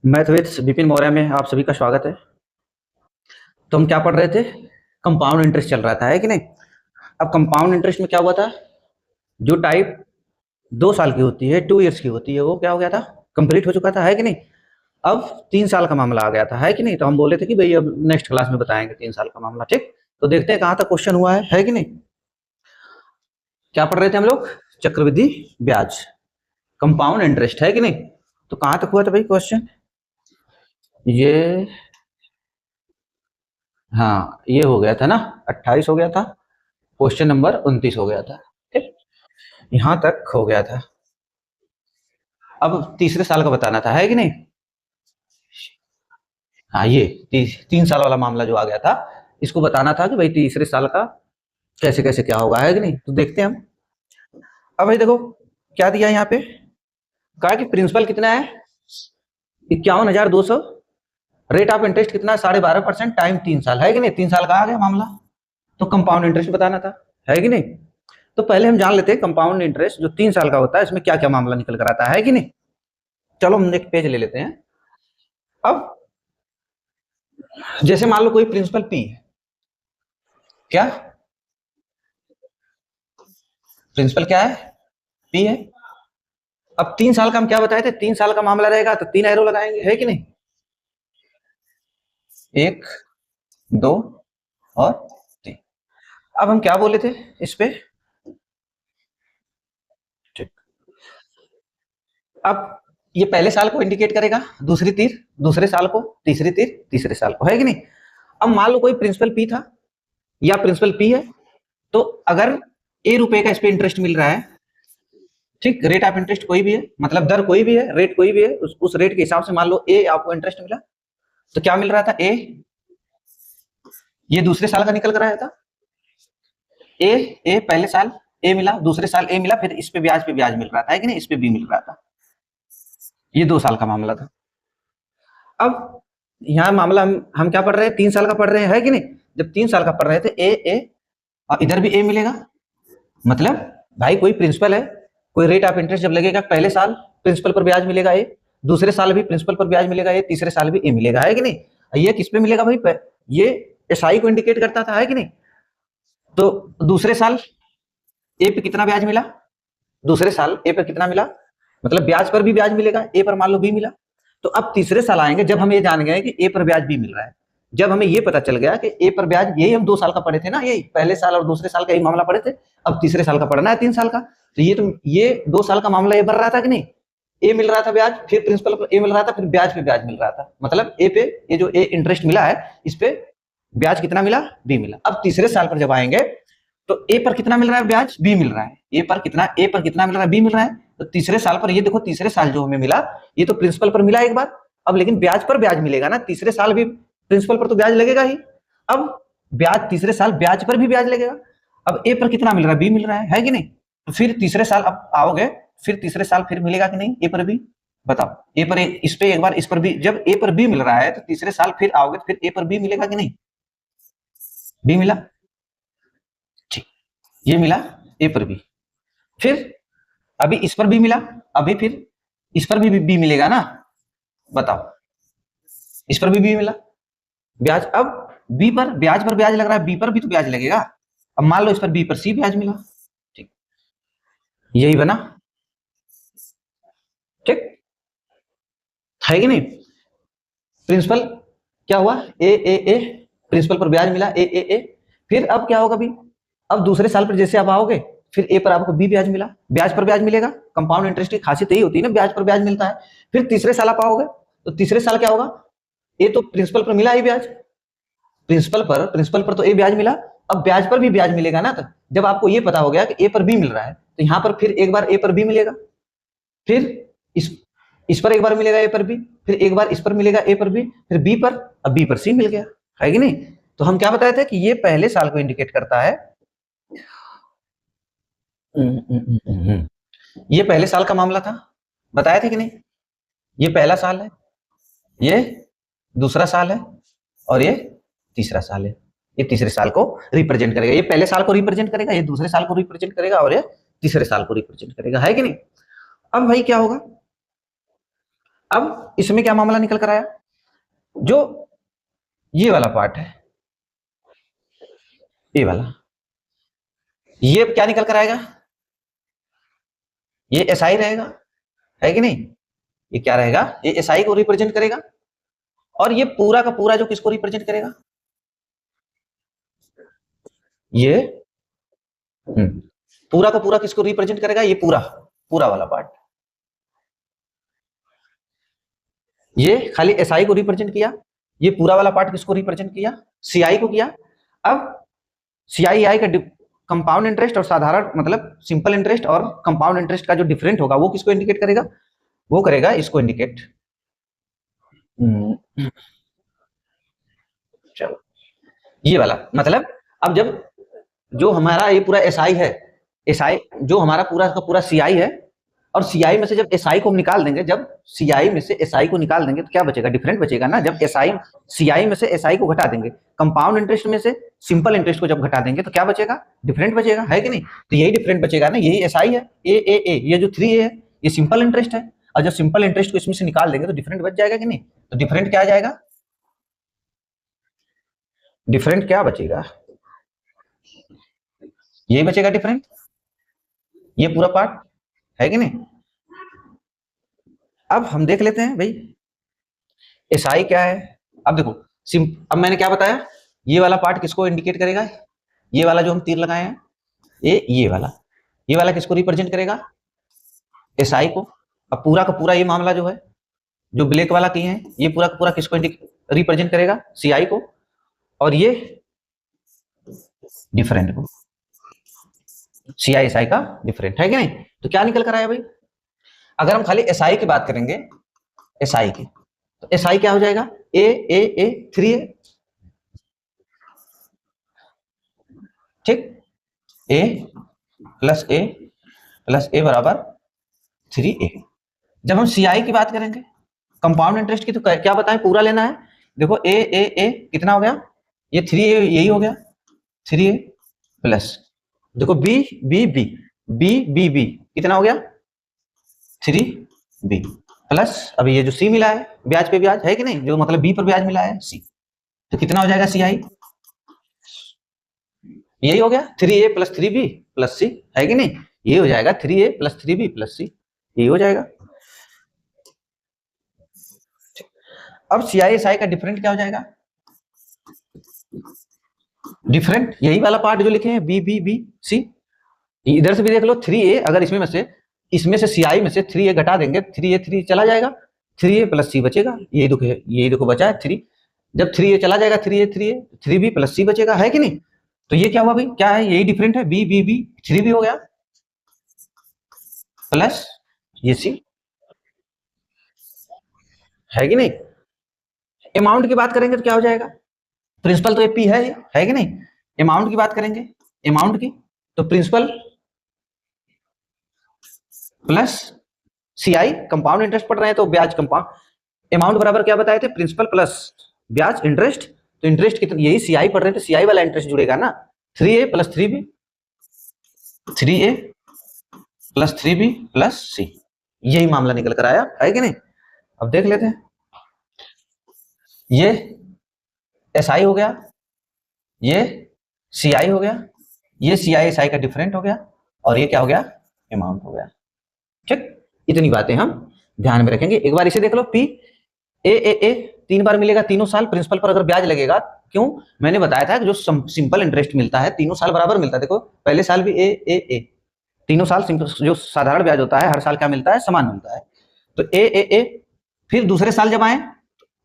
Mathematics Vipin Maurya में आप सभी का स्वागत है। तो हम क्या पढ़ रहे थे? कंपाउंड इंटरेस्ट चल रहा था, है कि नहीं? अब कंपाउंड इंटरेस्ट में क्या हुआ था? जो टाइप 2 साल की होती है, 2 इयर्स की होती है, वो क्या हो गया था? कंप्लीट हो चुका था, है कि नहीं? अब 3 साल का मामला आ गया था, है कि नहीं? तो हम बोले थे कि भाई अब नेक्स्ट क्लास में बताएंगे 3 साल का मामला। ठीक, तो देखते हैं कहाँ तक क्वेश्चन हुआ है कि नहीं? क्या पढ़ रहे थे हम लोग? चक्रवृद्धि ब्याज, कंपाउंड इंटरेस्ट, है कि नहीं? तो कहाँ तक हुआ था भाई क्वेश्चन? ये, हाँ, ये हो गया था ना, 28 हो गया था। क्वेश्चन नंबर 29 हो गया था। ठीक, यहां तक हो गया था। अब तीसरे साल का बताना था, है कि नहीं? हाँ, ये 3 साल वाला मामला जो आ गया था, इसको बताना था कि भाई तीसरे साल का कैसे कैसे क्या होगा, है कि नहीं? तो देखते हैं हम। अब भाई देखो, क्या दिया यहाँ पे? कहा कि प्रिंसिपल कितना है? 51,200। रेट ऑफ इंटरेस्ट कितना है? 12.5% टाइम 3 साल, है कि नहीं? 3 साल का आ गया मामला। तो कंपाउंड इंटरेस्ट बताना था, है कि नहीं? तो पहले हम जान लेते हैं कंपाउंड इंटरेस्ट जो 3 साल का होता है, इसमें क्या क्या मामला निकल कर आता है कि नहीं? चलो हम एक पेज ले लेते हैं। अब जैसे मान लो कोई प्रिंसिपल पी है। क्या प्रिंसिपल क्या है? पी है। अब 3 साल का हम क्या बताए थे? 3 साल का मामला रहेगा तो 3 एरो लगाएंगे, है कि नहीं? 1, 2 और 3। अब हम क्या बोले थे इस पे? ठीक। अब ये पहले साल को इंडिकेट करेगा, दूसरी तीर दूसरे साल को, तीसरी तीर तीसरे साल को, है कि नहीं? अब मान लो कोई प्रिंसिपल पी था या प्रिंसिपल पी है, तो अगर ₹A का इस पे इंटरेस्ट मिल रहा है, ठीक, रेट ऑफ इंटरेस्ट कोई भी है, मतलब दर कोई भी है, रेट कोई भी है, उस रेट के हिसाब से मान लो ए आपको इंटरेस्ट मिला, तो क्या मिल रहा था? ए, ये दूसरे साल का निकल कर आया था। ए, ए पहले साल ए मिला, दूसरे साल ए मिला, फिर इस पे ब्याज मिल रहा था, है कि नहीं? इस पे बी मिल रहा था। ये 2 साल का मामला था। अब यहाँ मामला हम क्या पढ़ रहे हैं? 3 साल का पढ़ रहे हैं, है कि नहीं? जब 3 साल का पढ़ रहे थे, ए ए और इधर भी ए मिलेगा, मतलब भाई कोई प्रिंसिपल है, कोई रेट ऑफ इंटरेस्ट जब लगेगा, पहले साल प्रिंसिपल पर ब्याज मिलेगा ए, दूसरे साल भी प्रिंसिपल पर ब्याज मिलेगा ए, तीसरे साल भी ए मिलेगा, है कि नहीं? ये किस पे मिलेगा भाई? ये एसआई को इंडिकेट करता था, है कि नहीं? तो दूसरे साल ए पे कितना ब्याज मिला? दूसरे साल ए पर कितना मिला? मतलब ब्याज पर भी ब्याज मिलेगा, ए पर मान लो बी मिला। तो अब तीसरे साल आएंगे जब हम ये जान गए कि ए पर ब्याज बी मिल रहा है, जब हमें ये पता चल गया कि ए पर ब्याज, यही हम 2 साल का पढ़े थे ना, यही पहले साल और दूसरे साल का यही मामला पढ़े थे। अब तीसरे साल का पढ़ना है, 3 साल का। तो ये 2 साल का मामला ये बढ़ रहा था कि नहीं? ए मिल रहा था ब्याज, फिर प्रिंसिपल पर ए मिल रहा था, फिर ब्याज पे ब्याज मिल रहा था, मतलब ए पे, ये जो ए इंटरेस्ट मिला है, इस पे ब्याज कितना मिला? बी मिला। अब तीसरे साल पर जब आएंगे, तो ए पर कितना मिल रहा है ब्याज? बी मिल रहा है। ए पर कितना मिल रहा है? बी मिल रहा है। तो तीसरे साल पर ये देखो, तीसरे साल जो हमें मिला, ये तो प्रिंसिपल पर मिला एक बार, अब लेकिन ब्याज पर ब्याज मिलेगा ना, तीसरे साल भी प्रिंसिपल पर तो ब्याज लगेगा ही। अब ब्याज तीसरे साल ब्याज पर भी ब्याज लगेगा। अब ए पर कितना मिल रहा है? बी मिल रहा है कि नहीं? तो फिर तीसरे साल अब आओगे, फिर तीसरे साल फिर मिलेगा कि नहीं ए पर बी? बताओ। ए पर इस पे एक बार, इस पर भी, जब ए पर बी मिल रहा है तो तीसरे साल फिर आओगे तो फिर ए पर बी मिलेगा कि नहीं? बी मिला, ठीक, ये मिला ए पर बी। फिर अभी इस पर भी मिला, अभी फिर इस पर भी बी मिलेगा ना? बताओ, इस पर भी बी मिला ब्याज। अब बी पर ब्याज लग रहा है, बी पर भी तो ब्याज लगेगा। अब मान लो इस पर बी पर सी ब्याज मिला, ठीक, यही बना, ठीक, है कि नहीं? प्रिंसिपल क्या हुआ? ए, प्रिंसिपल पर ब्याज मिला, ए। फिर अब क्या होगा? भी अब दूसरे साल पर जैसे आप आओगे, फिर ए पर आपको बी ब्याज मिला, ब्याज पर ब्याज मिलेगा। कंपाउंड इंटरेस्ट की खासियत यही होती है ना, ब्याज पर ब्याज मिलता है। फिर तीसरे साल आप आओगे, तो तीसरे साल क्या होगा? ए तो प्रिंसिपल पर मिला ही ब्याज, प्रिंसिपल पर तो ए ब्याज मिला, अब ब्याज पर भी ब्याज मिलेगा ना। तो जब आपको ये पता हो गया कि ए पर बी मिल रहा है, तो यहां पर फिर एक बार ए पर बी मिलेगा, फिर इस पर एक बार मिलेगा ए पर बी, फिर एक बार इस पर मिलेगा ए पर बी, फिर बी पर, अब बी पर सी मिल गया, है कि नहीं? तो हम क्या बताए थे कि ये पहले साल को इंडिकेट करता है। ये पहले साल का मामला था, बताए थे कि नहीं? ये पहला साल है, ये दूसरा साल है, और ये तीसरा साल है। ये तीसरे साल को रिप्रेजेंट करेगा, ये पहले साल को रिप्रेजेंट करेगा, ये दूसरे साल को रिप्रेजेंट करेगा, और ये तीसरे साल को रिप्रेजेंट करेगा, है कि नहीं? अब भाई क्या होगा? अब इसमें क्या मामला निकल कर आया, जो ये वाला पार्ट है, ये वाला, ये क्या निकल कर आएगा, ये एसआई रहेगा, है कि नहीं, ये क्या रहेगा, ये एसआई को रिप्रेजेंट करेगा। और ये पूरा का पूरा जो किसको रिप्रेजेंट करेगा, ये पूरा का पूरा किसको रिप्रेजेंट करेगा, ये पूरा पूरा वाला पार्ट, ये खाली एसआई को रिप्रेजेंट किया, ये पूरा वाला पार्ट किसको रिप्रेजेंट किया, सीआई को किया। अब सीआईआई का कंपाउंड इंटरेस्ट और साधारण मतलब सिंपल इंटरेस्ट और कंपाउंड इंटरेस्ट का जो डिफरेंट होगा वो किसको इंडिकेट करेगा, वो करेगा इसको इंडिकेट। चलो ये वाला मतलब, अब जब जो हमारा ये पूरा एसआई है, एसआई जो हमारा पूरा का पूरा सीआई है, और सीआई में से जब एसआई को हम निकाल देंगे, जब सीआई में से एसआई को निकाल देंगे तो क्या बचेगा, डिफरेंट बचेगा ना। जब एसआई सीआई में से एसआई को घटा देंगे, कंपाउंड इंटरेस्ट में से सिंपल इंटरेस्ट को जब घटा देंगे तो क्या बचेगा, डिफरेंट बचेगा, है कि नहीं। तो यही डिफरेंट बचेगा ना, यही एसआई है, ए ये जो 3A है ये सिंपल इंटरेस्ट है, और जब सिंपल इंटरेस्ट को इसमें से निकाल देंगे तो डिफरेंट बच जाएगा कि नहीं। तो डिफरेंट क्या आ जाएगा, डिफरेंट क्या बचेगा, यही बचेगा डिफरेंट, ये पूरा पार्ट, है कि नहीं। अब हम देख लेते हैं भाई एसआई क्या है। अब देखो अब मैंने क्या बताया, ये वाला पार्ट किसको इंडिकेट करेगा, ये वाला जो हम तीर लगाए हैं, ये वाला किसको रिप्रेजेंट करेगा, एसआई को। अब पूरा का पूरा ये मामला जो है, जो ब्लैक वाला किए हैं, ये पूरा का पूरा किसको रिप्रेजेंट करेगा, सीआई को, और ये डिफरेंट को, सीआई एसआई का डिफरेंट, है कि नहीं। तो क्या निकल कर आया भाई, अगर हम खाली एसआई की बात करेंगे, एसआई की, तो एसआई क्या हो जाएगा, ए 3A, ठीक, ए प्लस ए बराबर 3A। जब हम सीआई की बात करेंगे, कंपाउंड इंटरेस्ट की, तो क्या बताएं, पूरा लेना है। देखो ए कितना हो गया, ये 3A यही हो गया, 3A प्लस, देखो बी कितना हो गया, 3B प्लस, अभी ये जो सी मिला है ब्याज पे ब्याज, है कि नहीं, जो मतलब बी पर ब्याज मिला है सी, तो कितना हो जाएगा सीआई, यही हो गया 3A प्लस 3B प्लस सी, है कि नहीं, ये हो जाएगा 3A प्लस 3B प्लस सी, ये हो जाएगा। अब सीआईएसआई का डिफरेंट क्या हो जाएगा, डिफरेंट यही वाला पार्ट जो लिखे हैं बी सी, इधर से भी देख लो 3A, अगर इसमें से सीआई में से 3A घटा देंगे, 3 चला जाएगा, 3A प्लस सी बचेगा, यही देखो बचा है 3, जब 3A चला जाएगा 3B प्लस सी बचेगा, है कि नहीं। तो ये क्या हुआ भाई, क्या है, यही डिफरेंट है, बी 3B हो गया प्लस ये सी, है कि नहीं। अमाउंट की बात करेंगे तो क्या हो जाएगा, प्रिंसिपल तो ये पी है कि नहीं। अमाउंट की बात करेंगे, अमाउंट की, तो principal plus CI, compound interest पढ़ रहे हैं तो ब्याज कंपाउंड, अमाउंट बराबर क्या बताए थे, प्रिंसिपल प्लस ब्याज इंटरेस्ट, तो इंटरेस्ट कितना, यही सीआई पढ़ रहे हैं तो सीआई वाला इंटरेस्ट जुड़ेगा ना, 3A plus 3B, 3A plus 3B plus सी, यही मामला निकल कर आया, है कि नहीं। अब देख लेते हैं, ये एसआई हो गया, ये सीआई हो गया, ये सीआई एसआई का डिफरेंट हो गया, और ये क्या हो गया, अमाउंट हो गया, ठीक। इतनी बातें हम ध्यान में रखेंगे। एक बार इसे देख लो, पी ए 3 बार मिलेगा तीनों साल, प्रिंसिपल पर अगर ब्याज लगेगा, क्यों, मैंने बताया था कि जो सिंपल इंटरेस्ट मिलता है तीनों साल बराबर मिलता है, देखो पहले साल भी ए तीनों साल जो साधारण ब्याज होता है हर साल क्या मिलता है, समान मिलता है। तो ए फिर दूसरे साल जब आए,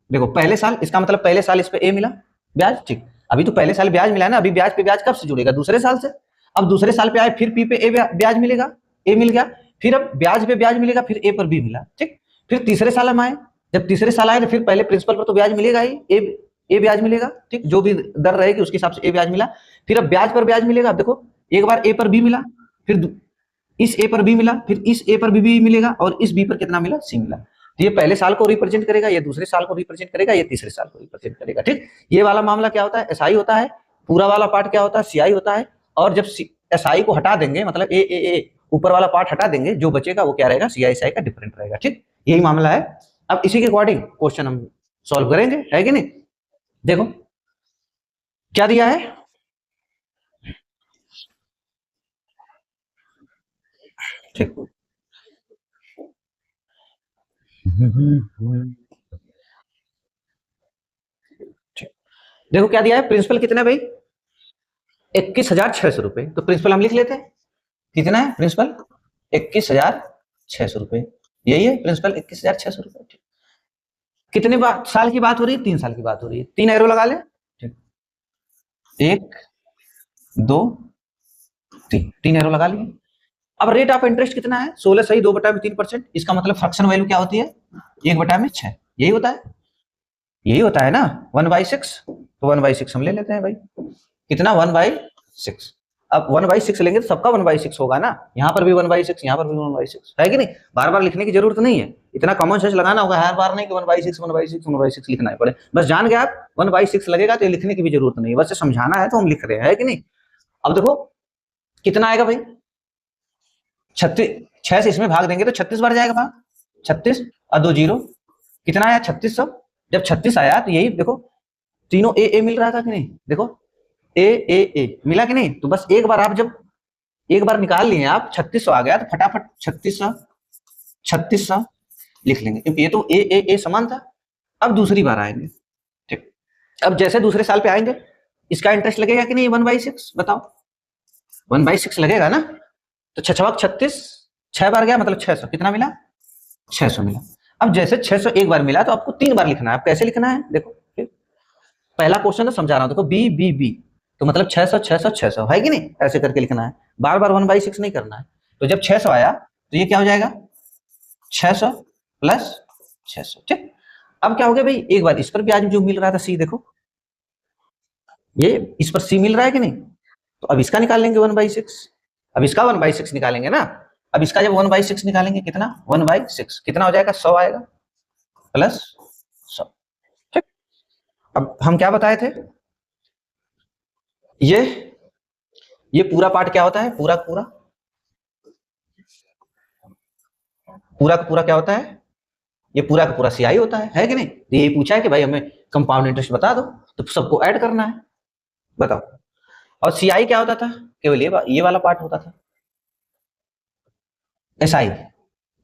देखो पहले साल, इसका मतलब पहले साल इस पे ए मिला ब्याज, ठीक, अभी तो पहले साल ब्याज मिला है ना, अभी ब्याज पे ब्याज कब से जुड़ेगा, दूसरे साल से। अब दूसरे साल पे आए, फिर पी पे ए ब्याज मिलेगा, ए मिल गया, फिर अब ब्याज पे ब्याज मिलेगा, फिर ए पर बी मिला, ठीक। फिर तीसरे साल हम आए, जब तीसरे साल आए तो फिर पहले प्रिंसिपल पर तो ब्याज मिलेगा ही, ए ब्याज मिलेगा, ठीक, जो भी दर रहेगी उसके हिसाब से ए ब्याज मिला, फिर अब ब्याज पर ब्याज मिलेगा। अब देखो एक बार ए पर बी मिला, फिर इस ए पर बी मिला, फिर इस ए पर बी मिलेगा, और इस बी पर कितना मिला, सी मिला। तो ये पहले साल को रिप्रेजेंट करेगा, ये दूसरे साल को रिप्रेजेंट करेगा, ये तीसरे साल को रिप्रेजेंट करेगा, ठीक। ये वाला मामला क्या होता है, एसआई होता है, पूरा वाला पार्ट क्या होता है, सीआई होता है, और जब एसआई को हटा देंगे, मतलब ए ऊपर वाला पार्ट हटा देंगे, जो बचेगा वो क्या रहेगा, सीआई एसआई का डिफरेंट रहेगा, ठीक। यही मामला है अब इसी के अकॉर्डिंग क्वेश्चन हम सॉल्व करेंगे, है कि नहीं। देखो क्या दिया है, ठीक, ठीक। देखो क्या दिया है, प्रिंसिपल कितना है भाई, 21,600 रुपए। तो प्रिंसिपल हम लिख लेते हैं, कितना है प्रिंसिपल, 21,600 रुपए। यही है प्रिंसिपल, 21,600 रुपए। कितने साल की बात हो रही है, 3 साल की बात हो रही है, 3 एरो लगा ले, ठीक, 1 2 3, 3 एरो लगा लिए। अब रेट ऑफ इंटरेस्ट कितना है, 16 सही 2/3%। इसका मतलब फ्रैक्शन वैल्यू क्या होती है, 1/6। यही होता है, यही होता है ना, 1/6। तो 1/6 हम ले लेते हैं भाई, कितना 1/6। अब 1/6 लेंगे तो सबका 1/6 होगा ना, यहाँ पर भी 1/6, यहाँ पर भी 1/6, है कि नहीं। बार बार लिखने की जरूरत नहीं है, इतना कॉमन सेंस लगाना होगा, हर बार नहीं कि 1/6 1/6 1/6 लिखना है पड़े। बस जान गए आप 1/6 लगेगा तो ये लिखने की भी जरूरत नहीं है, बस समझाना है तो हम लिख रहे हैं, है कि नहीं। अब देखो कितना आएगा भाई, 36, 6 से इसमें भाग देंगे तो 36 बढ़ जाएगा भाग, 36 और 2 जीरो, कितना आया 3600। जब 36 आया तो यही देखो, तीनों ए मिल रहा था कि नहीं, देखो ए मिला कि नहीं। तो बस एक बार आप जब एक बार निकाल लिए आप 3600 आ गया तो फटाफट 3600 लिख लेंगे, क्योंकि ये तो ए समान था। अब दूसरी बार आएंगे, ठीक, अब जैसे दूसरे साल पे आएंगे, इसका इंटरेस्ट लगेगा कि नहीं 1/6, बताओ 1/6 लगेगा ना। तो 6×36, 6 बार गया मतलब 600, कितना मिला 600 मिला। अब जैसे 600 एक बार मिला तो आपको 3 बार लिखना है। अब कैसे लिखना है देखो, पहला क्वेश्चन तो समझा रहा हूं, देखो बी बी बी, तो मतलब 600 600 600 है कि नहीं, ऐसे करके लिखना है, बार बार 1/6 नहीं करना है। तो जब 600 आया तो ये क्या हो जाएगा 600 प्लस 600, ठीक। अब क्या हो गया भाई, एक बार इस पर ब्याज जो मिल रहा था सी, देखो ये इस पर सी मिल रहा है कि नहीं, तो अब इसका निकाल लेंगे 1/6। अब इसका 1/6 निकालेंगे ना, अब इसका जब 1/6 निकालेंगे कितना 1/6 कितना हो जाएगा 100 आएगा प्लस 100, ठीक। अब हम क्या बताए थे, ये ये पूरा पार्ट क्या होता है, पूरा पूरा पूरा का पूरा क्या होता है, ये पूरा का पूरा सीआई होता है कि नहीं। तो ये पूछा है कि भाई हमें कंपाउंड इंटरेस्ट बता दो, तो सबको ऐड करना है, बताओ। और सीआई क्या होता था, केवल ये वाला पार्ट होता था। एसआई,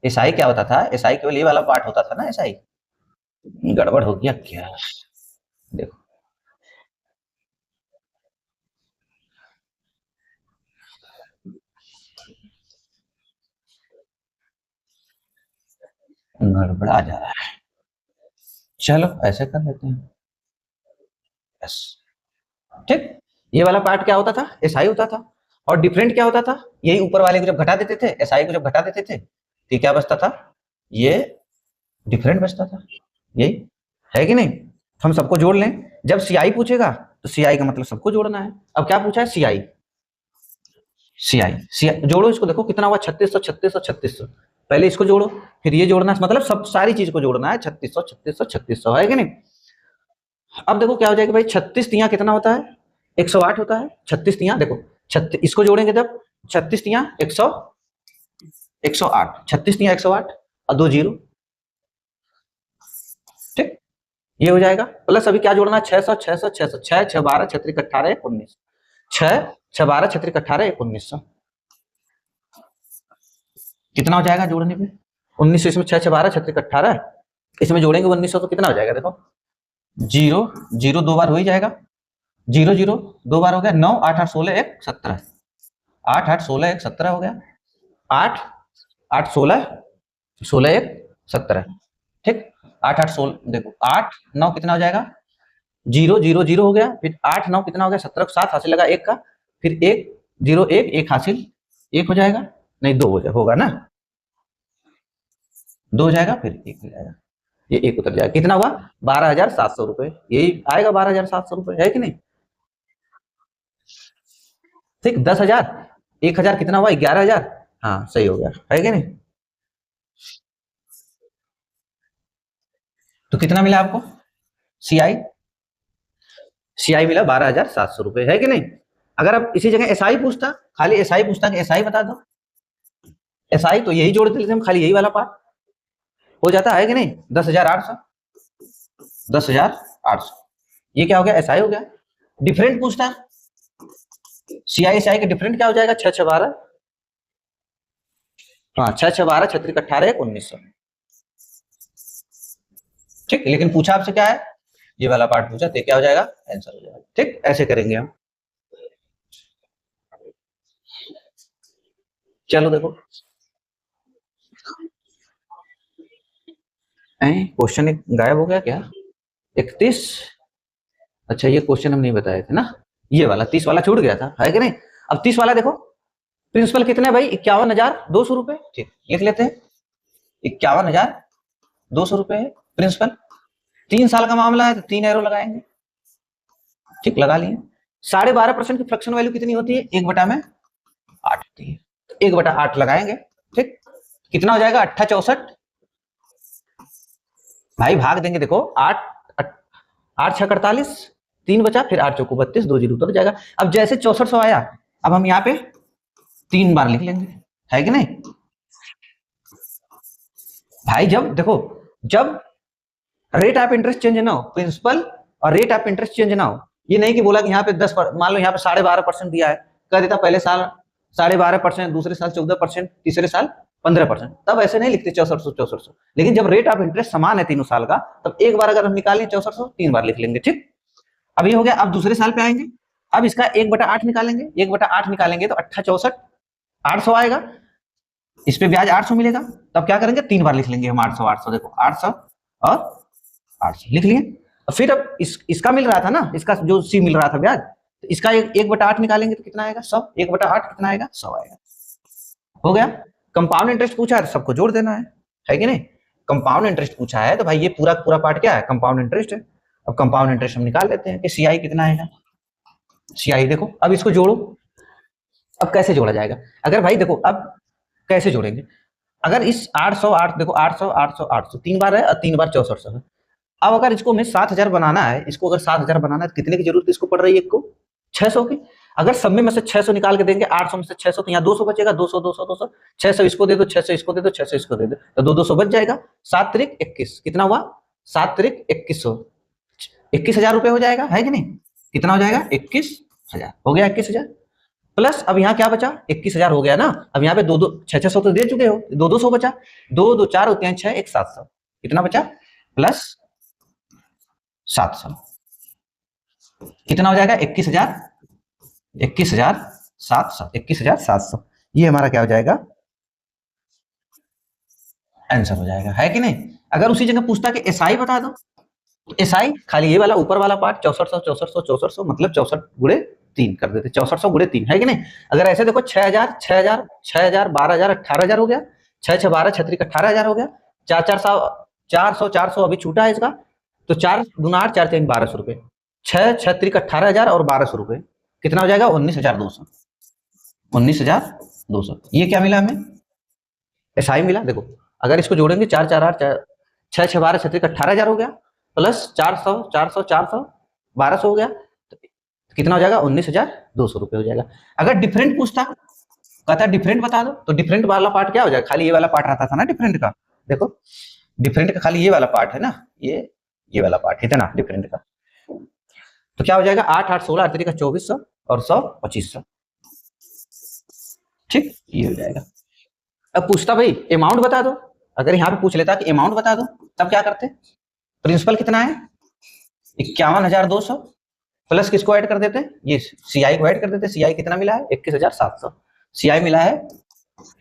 एसआई क्या होता था, एसआई केवल ये वाला पार्ट होता था ना, एसआई। गड़बड़ हो गया क्या, देखो गड़बड़ा जा रहा है, चलो ऐसे कर लेते हैं, यस, ठीक। ये वाला पार्ट क्या होता था, एसआई होता था। और डिफरेंट क्या होता था, यही ऊपर वाले को जब घटा देते थे, एसआई को जब घटा देते थे तो क्या बचता था, ये डिफरेंट बचता था, यही, है कि नहीं। हम सबको जोड़ लें, जब सीआई पूछेगा तो सीआई का मतलब सबको जोड़ना है। अब क्या पूछा है सीआई, सीआई सीआई जोड़ो इसको, देखो कितना हुआ 3600 3600 3600, पहले इसको जोड़ो फिर ये जोड़ना है, मतलब सब सारी चीज को जोड़ना है, 3600 3600 3600, है कि नहीं। अब देखो क्या हो जाएगा भाई, 36 तिया कितना होता है 108 होता है, 36 तिया देखो 36 इसको जोड़ेंगे जब 36 तिया 108, 36 तिया 108 और 2 जीरो, ठीक, ये हो जाएगा। प्लस अभी क्या जोड़ना है 600 600 600, 6 6 12 छत्रिक 18 19, 6 6 12 छत्रिक 18 1900, कितना हो जाएगा जोड़ने पे 1900, इसमें 6 6 12 छत्रिक 18, इसमें जोड़ेंगे 1900 तो कितना हो जाएगा देखो, जीरो जीरो 2 बार हो ही जाएगा, 0 0 2 बार हो गया, 9 8 8 16 1 17, 8 8 16 1 17 हो गया, 8 8 16 16 1 17, ठीक। 8 8 16 देखो 8 9 कितना हो जाएगा, 0 0 0 हो गया, फिर 8 9 कितना हो गया 17 को 7 हासिल लगा एक का, फिर 1 0 1 1 हासिल 1 हो जाएगा, नहीं 2 होगा ना, 2 हो जाएगा फिर 1 हो जाएगा, ये 1 उतर जाएगा, कितना हुआ 12,700 रुपए, यही आएगा 12,700 रुपए, है कि नहीं, ठीक। 10,000 1,000 कितना हुआ 11,000, हाँ सही हो गया, है कि नहीं। तो कितना मिला आपको सीआई, सीआई मिला 12,700 रुपए, है कि नहीं। अगर आप इसी जगह एसआई पूछता, खाली एसआई पूछता कि एसआई बता दो, एसआई तो यही जोड़ देते हम, खाली यही वाला पार्ट, हो जाता है कि नहीं, 10,800, 10,800। ये क्या हो गया, एसआई हो गया। डिफरेंट पूछता है, सीआई एसआई का डिफरेंट क्या हो जाएगा, 6 6 12, हाँ 6 6 12, 6 18 1900। ठीक, लेकिन पूछा आपसे क्या है, ये वाला पार्ट पूछा, तो क्या हो जाएगा, आंसर हो जाएगा। ठीक, ऐसे करेंगे हम। चलो देखो, क्वेश्चन एक गायब हो गया क्या, 31। अच्छा ये क्वेश्चन हम नहीं बताए थे ना, ये वाला 30 वाला छूट गया था, है कि नहीं। अब 30 वाला देखो, प्रिंसिपल कितने भाई, 51,200 रुपए। ठीक, लिख लेते हैं, 51,200 रुपए है प्रिंसिपल। 3 साल का मामला है तो 3 एरो लगाएंगे। ठीक, लगा लिए। 12.5% की फ्रैक्शन वैल्यू कितनी होती है, 1/8 होती है, 1/8 लगाएंगे। ठीक, कितना हो जाएगा, 8 64। भाई भाग देंगे, देखो 8 8 6 48, 3 बचा, फिर 8 चौको 32, 2 जीरो उतर जाएगा। अब जैसे 6400 आया, अब हम यहाँ पे 3 बार लिख लेंगे, है कि नहीं। भाई जब देखो, जब रेट ऑफ इंटरेस्ट चेंज ना हो, प्रिंसिपल और रेट ऑफ इंटरेस्ट चेंज ना हो, ये नहीं कि बोला कि यहाँ पे 10, मान लो यहाँ पे 12.5% दिया है, कह देता पहले साल 12.5%, दूसरे साल 14%, तीसरे साल 15%, तब ऐसे नहीं लिखते 6400। लेकिन जब रेट ऑफ इंटरेस्ट समान है तीनों साल का, तब एक बार अगर हम निकालें 6400, 3 बार लिख लेंगे। ठीक, अब ये हो गया। अब दूसरे साल पे आएंगे, अब इसका 1/8 निकालेंगे, 1/8 निकालेंगे तो 8 64, 800 आएगा, इस पे ब्याज 800 मिलेगा, तब क्या करेंगे, 3 बार लिख लेंगे हम 800 800, देखो 800 और 800 लिख लिए। फिर अब इसका मिल रहा था ना, इसका जो सी मिल रहा था ब्याज, तो इसका 1/8 निकालेंगे तो कितना आएगा, 100। 1/8 कितना आएगा, 100 आएगा। हो गया। कंपाउंड इंटरेस्ट पूछा है, सबको जोड़ देना है कि नहीं। कंपाउंड इंटरेस्ट पूछा है तो भाई ये पूरा पूरा पार्ट क्या है, कंपाउंड इंटरेस्ट है। अब कंपाउंड इंटरेस्ट हम निकाल लेते हैं कि सीआई कितना आएगा। सीआई देखो, अब इसको जोड़ो। अब कैसे जोड़ा जाएगा, अगर भाई देखो, अब कैसे जोड़ेंगे, अगर इस 808, देखो 800 800 800 3 बार है और 3 बार 6400 है। अब अगर इसको हमें 7000 बनाना है, इसको अगर 7000 बनाना है तो कितने की जरूरत इसको पड़ रही है, एक को 600 की। अगर सब में से 600 निकाल के देंगे, 800 में से 600, तो यहाँ 200 बचेगा, 200 200 200, 600 इसको दे दो, 600 इसको दे दो, 600 इसको दे दो, तो 200 बच जाएगा। 7 त्रिक 21, कितना हुआ, 7 त्रिक 2100, 21,000 रुपए हो जाएगा, है कि नहीं। कितना हो जाएगा, 21,000 हो गया, 21,000 प्लस। अब यहाँ क्या बचा, 21,000 हो गया ना। अब यहाँ पे 2 2 6 600 तो दे चुके हो, 2 200 बचा, 2 2 4 होते हैं 6, 1 700, कितना बचा, प्लस 700, कितना हो जाएगा, 21,000, 21,700, 21,700। ये हमारा क्या हो जाएगा, आंसर हो जाएगा, है कि नहीं। अगर उसी जगह पूछता कि एसआई बता दो, एसआई खाली ये वाला ऊपर वाला पार्ट 6400 6400 6400, मतलब 64 गुणे 3 कर देते, 6400 गुणे 3, है कि नहीं। अगर ऐसे देखो 6,000 6,000 6,000 12,000 18,000 हो गया, 6 6 12 6 18,000 हो गया, 4 400 400 400 अभी छूटा है इसका, तो 4 दूना 8 4 3 1200 रुपए, 6 6 18,000 और 1200 रुपए, कितना हो जाएगा, 19,200, 19,200। ये क्या मिला हमें, एसआई मिला। देखो अगर इसको जोड़ेंगे 4 4 8 6 6 12 6 18,000 हो गया, प्लस 400 400 400 1200 हो गया, तो कितना हो जाएगा, 19,200 रुपए हो जाएगा। अगर डिफरेंट पूछता, कहता डिफरेंट बता दो, तो डिफरेंट वाला पार्ट क्या हो जाएगा, खाली ये वाला पार्ट रहता था ना डिफरेंट का। देखो डिफरेंट का खाली ये वाला पार्ट है ना, ये वाला पार्ट है ना डिफरेंट का, तो क्या हो जाएगा, 8 8 16 8 का 2400 और 100 2500। ठीक, ये हो जाएगा। अब पूछता भाई अमाउंट बता दो, अगर यहाँ पे पूछ लेता कि अमाउंट बता दो, तब क्या करते, प्रिंसिपल कितना है 51,200, प्लस किसको ऐड कर देते, ये सीआई को ऐड कर देते। सीआई कितना मिला है, 21,700, सीआई मिला है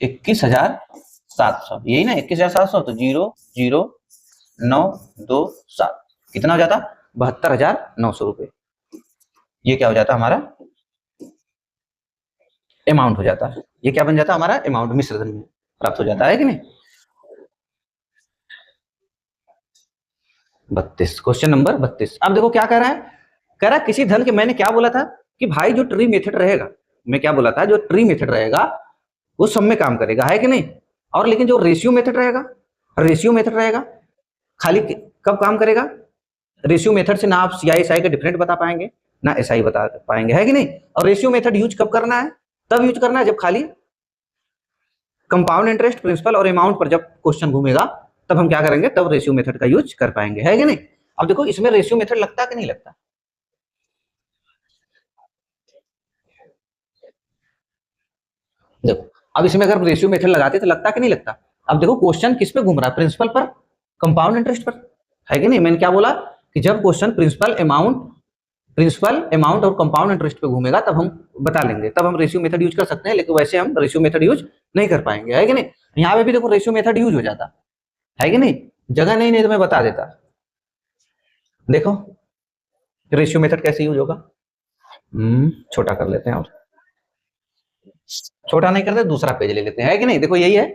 21,700, यही ना 21,700, तो 0,0,927 कितना हो जाता, 72,900 रुपए। ये क्या हो जाता हमारा अमाउंट हो जाता है, ये क्या बन जाता हमारा अमाउंट, मिश्र धन में प्राप्त हो जाता है कि नहीं। 32, क्वेश्चन नंबर 32। अब देखो क्या कह रहा है, कह रहा है किसी धन के, मैंने क्या बोला था कि भाई जो ट्री मेथड रहेगा, मैं क्या बोला था, जो ट्री मेथड रहेगा वो सब में काम करेगा, है कि नहीं। और लेकिन जो रेशियो मेथड रहेगा, रेशियो मेथड रहेगा खाली कब काम करेगा, रेशियो मेथड से ना आप सीआई एसआई का डिफरेंट बता पाएंगे ना एसआई बता पाएंगे, है कि नहीं। और रेशियो मेथड यूज कब करना है, तब यूज करना है जब खाली कंपाउंड इंटरेस्ट, प्रिंसिपल और अमाउंट पर जब क्वेश्चन घूमेगा, तब हम क्या करेंगे, तब रेशियो मेथड का यूज कर पाएंगे, है कि नहीं। अब देखो इसमें रेशियो मेथड लगता कि नहीं लगता, देखो अब इसमें अगर रेशियो मेथड लगाते तो लगता कि नहीं लगता। अब देखो क्वेश्चन किस पे घूम रहा है, प्रिंसिपल पर, कंपाउंड इंटरेस्ट पर, है कि नहीं। मैंने क्या बोला कि जब क्वेश्चन प्रिंसिपल अमाउंट और कंपाउंड इंटरेस्ट पे घूमेगा तब हम बता लेंगे, तब हम रेशियो मेथड यूज कर सकते हैं, लेकिन वैसे हम रेशियो मेथड यूज नहीं कर पाएंगे, है कि नहीं। यहाँ पे भी देखो रेशियो मेथड यूज हो जाता है कि नहीं, जगह नहीं तो मैं बता देता। देखो रेशियो मेथड कैसे यूज होगा, छोटा कर लेते हैं, और छोटा नहीं करते दूसरा पेज ले लेते हैं, है कि नहीं। देखो यही है,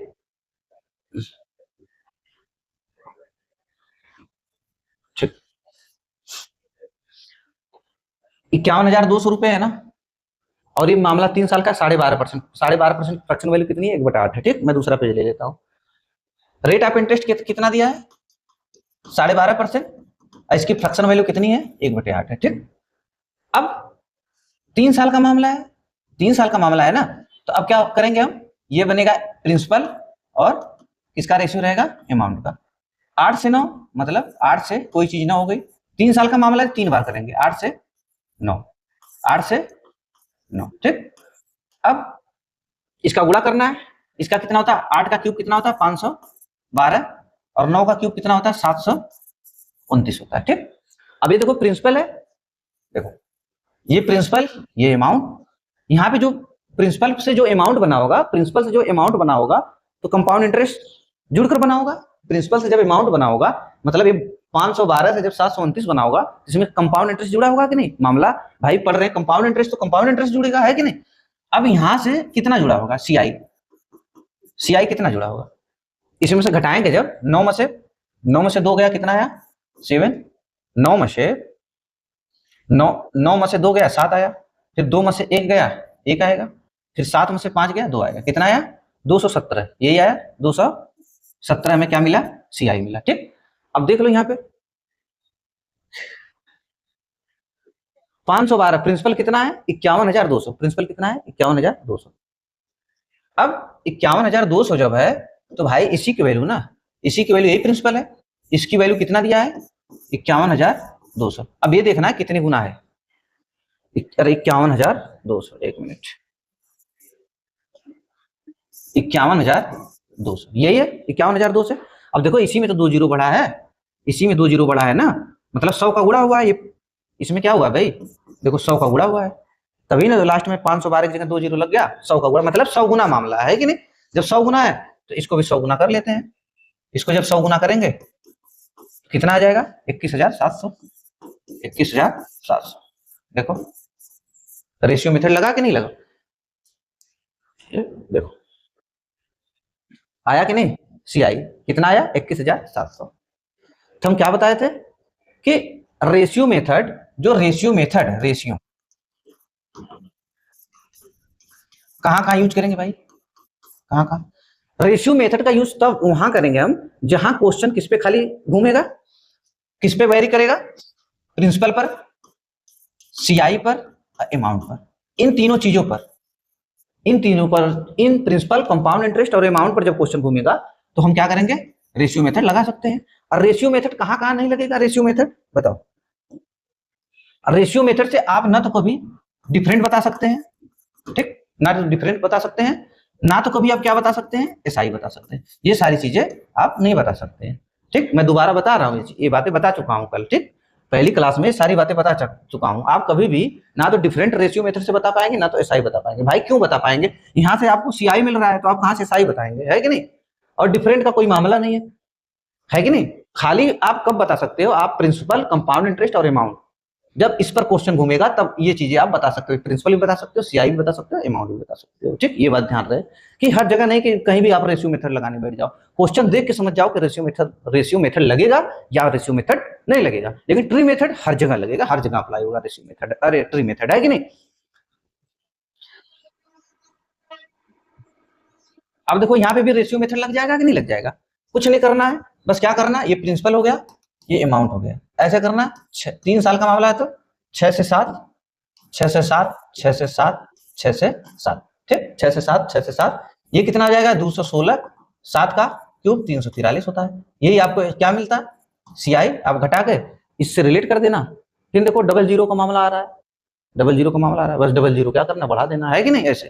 51,200 रुपए है ना, और ये मामला 3 साल का 12.5%, 12.5% फ्रैक्शन वैल्यू कितनी है, 1/8 है। ठीक, मैं दूसरा पेज ले लेता हूँ। रेट ऑफ इंटरेस्ट कितना दिया है, 12.5%, इसकी फ्रैक्शन वैल्यू कितनी है, 1/8 है। ठीक, अब 3 साल का मामला है, 3 साल का मामला है ना, तो अब क्या करेंगे हम, ये बनेगा प्रिंसिपल और किसका रेशियो रहेगा, अमाउंट का। 8 से 9 मतलब 8 से कोई चीज ना हो गई, 3 साल का मामला है, 3 बार करेंगे, 8 से 9, 8 से 9। ठीक, अब इसका गुणा करना है, इसका कितना होता है, 8 का क्यूब कितना होता है, 512, और 9 का क्यूब कितना होता है, 729 होता है। ठीक, अब ये देखो प्रिंसिपल है, देखो ये प्रिंसिपल, ये अमाउंट, यहाँ पे जो प्रिंसिपल से जो अमाउंट बना होगा, प्रिंसिपल से जो अमाउंट बना होगा तो कंपाउंड इंटरेस्ट जुड़कर बना होगा। प्रिंसिपल से जब अमाउंट बना होगा मतलब ये 512 से जब 729 बना होगा, इसमें कंपाउंड इंटरेस्ट जुड़ा होगा कि नहीं। मामला भाई पढ़ रहे हैं कंपाउंड इंटरेस्ट, तो कंपाउंड इंटरेस्ट जुड़ेगा, है कि नहीं। अब यहां से कितना जुड़ा होगा, सीआई कितना जुड़ा होगा, इसमें से घटाएंगे जब 9 में से 2 गया, कितना आया, 7, 9 में से 2 गया, 7 आया, फिर 2 में से 1 गया, 1 आएगा, फिर 7 में से 5 गया, 2 आएगा, कितना आया, 217, यही आया 217 में क्या मिला, सीआई मिला। ठीक, अब देख लो यहाँ पे 512, प्रिंसिपल कितना है, 51,200, प्रिंसिपल कितना है, 51,200। अब 51,200 जब है तो भाई इसी की वैल्यू ना, इसी की वैल्यू, यही प्रिंसिपल है, इसकी वैल्यू कितना दिया है, 51,200। अब ये देखना है कितने गुना है, अरे 51,200, एक मिनट, 51,200, यही है 51,200। अब देखो इसी में तो 2 जीरो बढ़ा है, इसी में 2 जीरो बढ़ा है ना, मतलब 100 का गुणा हुआ है ये, इसमें क्या हुआ भाई, देखो 100 का गुणा हुआ है, तभी ना तो लास्ट में 512 की जगह 2 जीरो लग गया, 100 का गुणा मतलब 100 गुना मामला है कि नहीं। जब 100 गुना है तो इसको भी 100 गुना कर लेते हैं, इसको जब 100 गुना करेंगे कितना आ जाएगा, 21,700, 21,700। देखो रेशियो मेथड लगा कि नहीं लगा, देखो आया कि नहीं, सीआई कितना आया, 21,700। तो हम क्या बताए थे कि रेशियो मेथड, जो रेशियो मेथड, रेशियो कहां यूज करेंगे भाई, कहां रेशियो मेथड का यूज तब वहां करेंगे हम जहां क्वेश्चन किस पे खाली घूमेगा, किस पे वेरी करेगा, प्रिंसिपल पर, सीआई पर, अमाउंट पर, इन तीनों चीजों पर, इन प्रिंसिपल, कंपाउंड इंटरेस्ट और अमाउंट पर जब क्वेश्चन घूमेगा तो हम क्या करेंगे, रेशियो मेथड लगा सकते हैं। और रेशियो मेथड कहां नहीं लगेगा, रेशियो मेथड बताओ, रेशियो मेथड से आप ना तो कभी डिफरेंट बता सकते हैं, ठीक, ना तो डिफरेंट बता सकते हैं, ना तो कभी आप क्या बता सकते हैं, एसआई बता सकते हैं, ये सारी चीजें आप नहीं बता सकते हैं। ठीक, मैं दोबारा बता रहा हूँ, ये बातें बता चुका हूँ कल, ठीक, पहली क्लास में सारी बातें बता चुका हूँ। आप कभी भी ना तो डिफरेंट रेशियो मेथड से बता पाएंगे, ना तो एसआई बता पाएंगे। भाई क्यों बता पाएंगे, यहाँ से आपको सीआई मिल रहा है तो आप कहाँ से एसआई बताएंगे, है कि नहीं। और डिफरेंट का कोई मामला नहीं है कि नहीं। खाली आप कब बता सकते हो, आप प्रिंसिपल, कंपाउंड इंटरेस्ट और अमाउंट, जब इस पर क्वेश्चन घूमेगा तब ये चीजें आप बता सकते हो, प्रिंसिपल भी बता सकते हो, सीआई भी बता सकते हो, अमाउंट भी बता सकते हो। ठीक, ये बात ध्यान रहे कि हर जगह नहीं कि कहीं भी आप रेशियो मेथड लगाने बैठ जाओ, क्वेश्चन देख के समझ जाओ कि रेशियो मेथड लगेगा या रेशियो मेथड नहीं लगेगा। लेकिन ट्री मेथड हर जगह लगेगा, हर जगह अप्लाई होगा रेशियो मेथड, अरे ट्री मेथड, है कि नहीं। अब देखो यहाँ पे भी रेशियो मेथड लग जाएगा कि नहीं लग जाएगा, कुछ नहीं करना है, बस क्या करना, ये प्रिंसिपल हो गया, ये अमाउंट हो गया, ऐसे करना। 3 साल का मामला है तो 6 से 7, 6 से 7, 6 से 7, 6 से 7, ठीक, 6 से 7, 6 से 7, ये कितना आ जाएगा, 216, 7 का क्यूब 343 होता है। यही आपको क्या मिलता है, CI आप घटा के इससे रिलेट कर देना। फिर देखो डबल जीरो का मामला आ रहा है, डबल जीरो का मामला आ रहा है, बस डबल जीरो क्या करना, बढ़ा देना है कि नहीं। ऐसे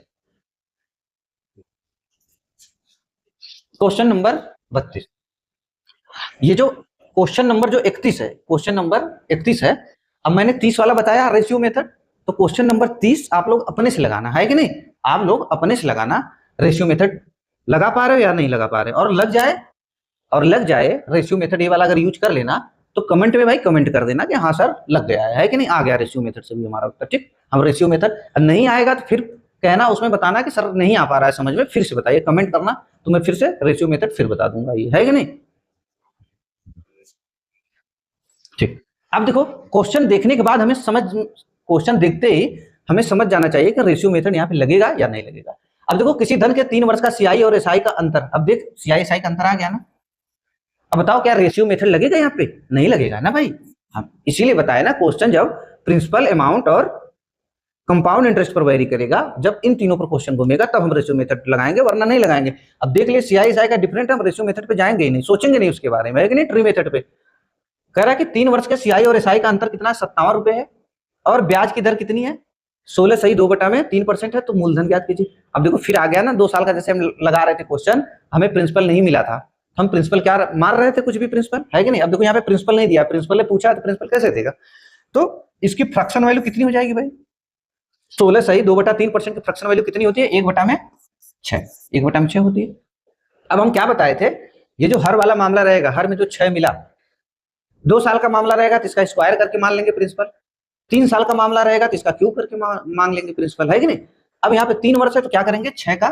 क्वेश्चन नंबर 32, ये जो क्वेश्चन नंबर जो 31 है, क्वेश्चन नंबर 31 है। अब मैंने 30 वाला बताया रेशियो मेथड, तो क्वेश्चन नंबर 30 आप लोग अपने से लगाना है कि नहीं, आप लोग अपने से लगाना। रेशियो मेथड लगा पा रहे हो या नहीं लगा पा रहे, और लग जाए रेशियो मेथड ये वाला अगर यूज कर लेना, तो कमेंट में भाई कमेंट कर देना कि हाँ सर लग गया है कि नहीं, आ गया रेशियो मेथड से भी हमारा उत्तर। ठीक, हम रेशियो मेथड नहीं आएगा तो फिर कहना, उसमें बताना कि सर नहीं आ पा रहा है समझ में, फिर से बताइए, कमेंट करना, तो मैं फिर से रेशियो मेथड फिर बता दूंगा, ये है कि नहीं। ठीक, अब देखो क्वेश्चन देखने के बाद हमें समझ, क्वेश्चन देखते ही हमें समझ जाना चाहिए कि रेशियो मेथड यहाँ पे लगेगा या नहीं लगेगा। अब देखो किसी धन के 3 वर्ष का CI और SI का अंतर, अब देख CI SI का अंतर आ गया ना, अब बताओ क्या रेशियो मेथड लगेगा यहाँ पे, नहीं लगेगा ना भाई। हम इसीलिए बताया ना, क्वेश्चन जब प्रिंसिपल अमाउंट और कंपाउंड इंटरेस्ट पर वेरी करेगा, जब इन तीनों पर क्वेश्चन घूमेगा तब हम रेशियो मेथड लगाएंगे, वरना नहीं लगाएंगे। अब देख लिए CI SI का डिफरेंट, हम रेशियो मेथड पे जाएंगे ही नहीं, सोचेंगे नहीं उसके बारे में, है कि नहीं। ट्री मेथड पे कह रहा है कि 3 वर्ष के CI और SI का अंतर कितना, 57 रुपए है, और ब्याज की दर कितनी है, 16 सही 2/3% है, तो मूलधन ज्ञात कीजिए। अब देखो फिर आ गया ना 2 साल का, जैसे हम लगा रहे थे क्वेश्चन, हमें प्रिंसिपल नहीं मिला था, हम प्रिंसिपल क्या मार रहे थे, कुछ भी प्रिंसिपल, है कि नहीं। अब देखो यहाँ पे प्रिंसिपल नहीं दिया, प्रिंसिपल ने पूछा तो प्रिंसिपल कैसे देगा, तो इसकी फ्रैक्शन वैल्यू कितनी हो जाएगी भाई, 16 सही 2/3% की फ्रैक्शन वैल्यू कितनी होती है, 1/6, 1/6 होती है। अब हम क्या बताए थे, ये जो हर वाला मामला रहेगा, हर में जो 6 मिला, 2 साल का मामला रहेगा तो इसका स्क्वायर करके मान लेंगे प्रिंसिपल, 3 साल का मामला रहेगा तो इसका क्यूब करके मान लेंगे प्रिंसिपल, है कि नहीं। अब यहाँ पे 3 वर्ष है तो क्या करेंगे, 6 का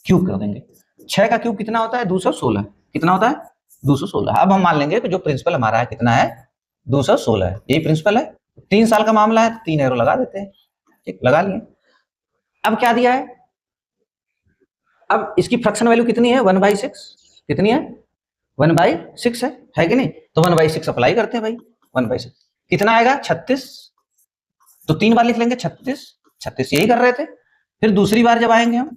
क्यूब कर देंगे। 6 का क्यूब कितना होता है, 216, कितना होता है 216। अब हम मान लेंगे कि जो प्रिंसिपल हमारा है कितना है, 216 है, यही प्रिंसिपल है। 3 साल का मामला है, 3 एरो लगा देते हैं, ठीक लगा लिए। अब क्या दिया है, अब इसकी फ्रैक्शन वैल्यू कितनी है, 1/6, कितनी है 1/6 है कि नहीं, तो 1/6 अप्लाई करते हैं भाई, 1/6 कितना आएगा 36, तो 3 बार लिख लेंगे 36, 36 यही कर रहे थे। फिर दूसरी बार जब आएंगे हम,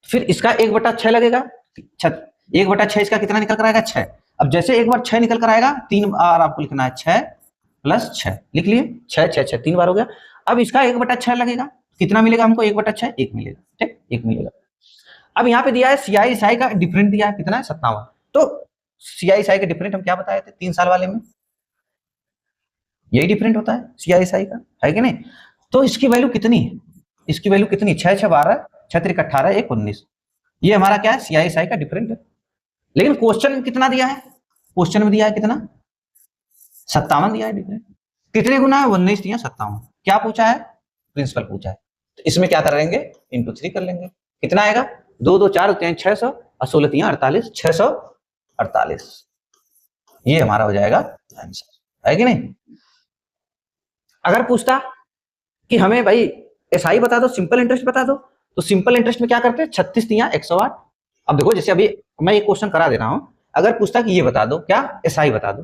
फिर इसका 1/6 लगेगा, 1/6 इसका कितना निकल कर आएगा 6। अब जैसे एक बार 6 निकल कर आएगा, 3 बार आपको लिखना है, 6 + 6 लिख लिए, 6 6 6 3 बार हो गया। अब इसका 1/6 लगेगा, कितना मिलेगा हमको, 1/6 1 मिलेगा, ठीक 1 मिलेगा। अब यहाँ पे दिया है CI SI का डिफरेंट दिया है, कितना है 57, तो CI SI का डिफरेंट हम क्या बताए थे 3 साल वाले में, यही डिफरेंट होता है CI SI का, है कि नहीं। तो इसकी वैल्यू कितनी है, इसकी वैल्यू कितनी, 6 6 12, 6 3 18, 1 19, ये हमारा क्या है CI SI का डिफरेंट है। लेकिन क्वेश्चन कितना दिया है, क्वेश्चन में दिया है कितना 57 दिया है डिफरेंट, कितने गुना है 19 दिया 57, क्या पूछा है प्रिंसिपल पूछा है, तो इसमें क्या करेंगे इंटू 3 कर लेंगे, कितना आएगा 2 2 4 3 600 और 16 3 48, 648, ये हमारा हो जाएगा आंसर, है कि नहीं। अगर पूछता कि हमें भाई SI बता दो, सिंपल इंटरेस्ट बता दो, तो सिंपल इंटरेस्ट में क्या करते हैं 36 दिया 108। अब देखो जैसे अभी मैं एक क्वेश्चन करा दे रहा हूं, अगर पूछता कि ये बता दो क्या SI बता दो,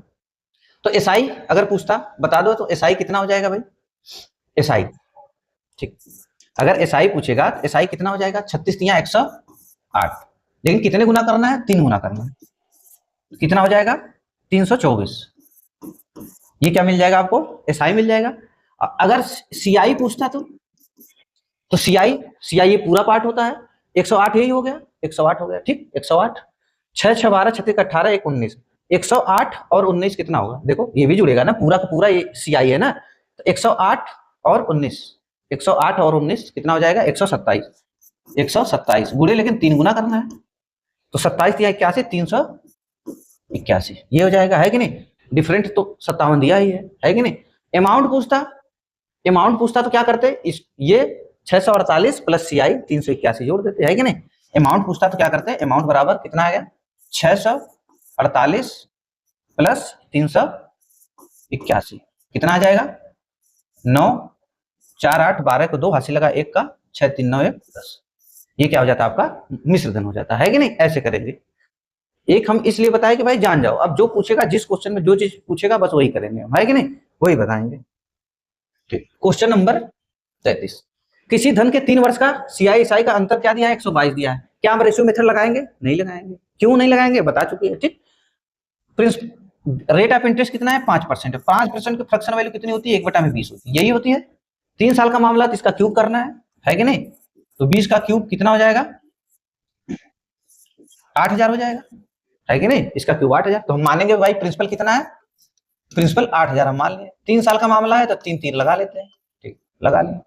तो SI अगर पूछता बता दो तो SI कितना हो जाएगा भाई, SI ठीक, अगर SI पूछेगा तो SI कितना हो जाएगा 36 दिया 108, लेकिन कितने गुना करना है 3 गुना करना है, कितना हो जाएगा 324, ये क्या मिल जाएगा आपको SI मिल जाएगा। अगर CI पूछता तो CI ये पूरा पार्ट होता है, 108 यही हो गया, 108 हो गया, ठीक 108, 6 6 12 36 18 1 19, 108 और 19 कितना होगा, देखो ये भी जुड़ेगा ना, पूरा का पूरा ये CI है ना, तो 108 और 19, 108 और 19 कितना हो जाएगा 127, 127 गुणे लेकिन 3 गुना करना है, तो 27 या 81 381, ये हो जाएगा, है कि नहीं। डिफरेंट तो 57 दिया ही है कि नहीं। अमाउंट पूछता तो क्या करते, इस ये 648 प्लस CI 381 जोड़ देते, है कि नहीं। अमाउंट पूछता तो क्या करते हैं, अमाउंट बराबर कितना आ गया 648 प्लस 381, कितना आ जाएगा 9 4 8 12 को 2 हासिल लगा 1 का 6 3 9 1 10, ये क्या हो जाता है आपका मिश्र धन हो जाता है कि नहीं। ऐसे करेंगे, एक हम इसलिए बताए कि भाई जान जाओ, अब जो पूछेगा जिस क्वेश्चन में जो चीज पूछेगा बस वही करेंगे हम, है कि नहीं, वही बताएंगे। ठीक, क्वेश्चन नंबर 33, किसी धन के 3 वर्ष का CI SI का अंतर क्या दिया है 122 दिया है, क्या हम रेशियो मेथड लगाएंगे, नहीं लगाएंगे, क्यों नहीं लगाएंगे बता चुके हैं, ठीक। रेट ऑफ इंटरेस्ट कितना है 5% है, 5% की फ्रैक्शन वैल्यू कितनी होती है 1/20 होती है, यही होती है। 3 साल का मामला तो इसका क्यूब करना है कि नहीं। तो 20 का क्यूब कितना हो जाएगा 8000 हो जाएगा, है कि नहीं। इसका क्यूब 8000, तो हम मानेंगे भाई प्रिंसिपल कितना है, प्रिंसिपल 8000 हम मान लें। 3 साल का मामला है तो 3 3 लगा लेते हैं, ठीक लगा लें।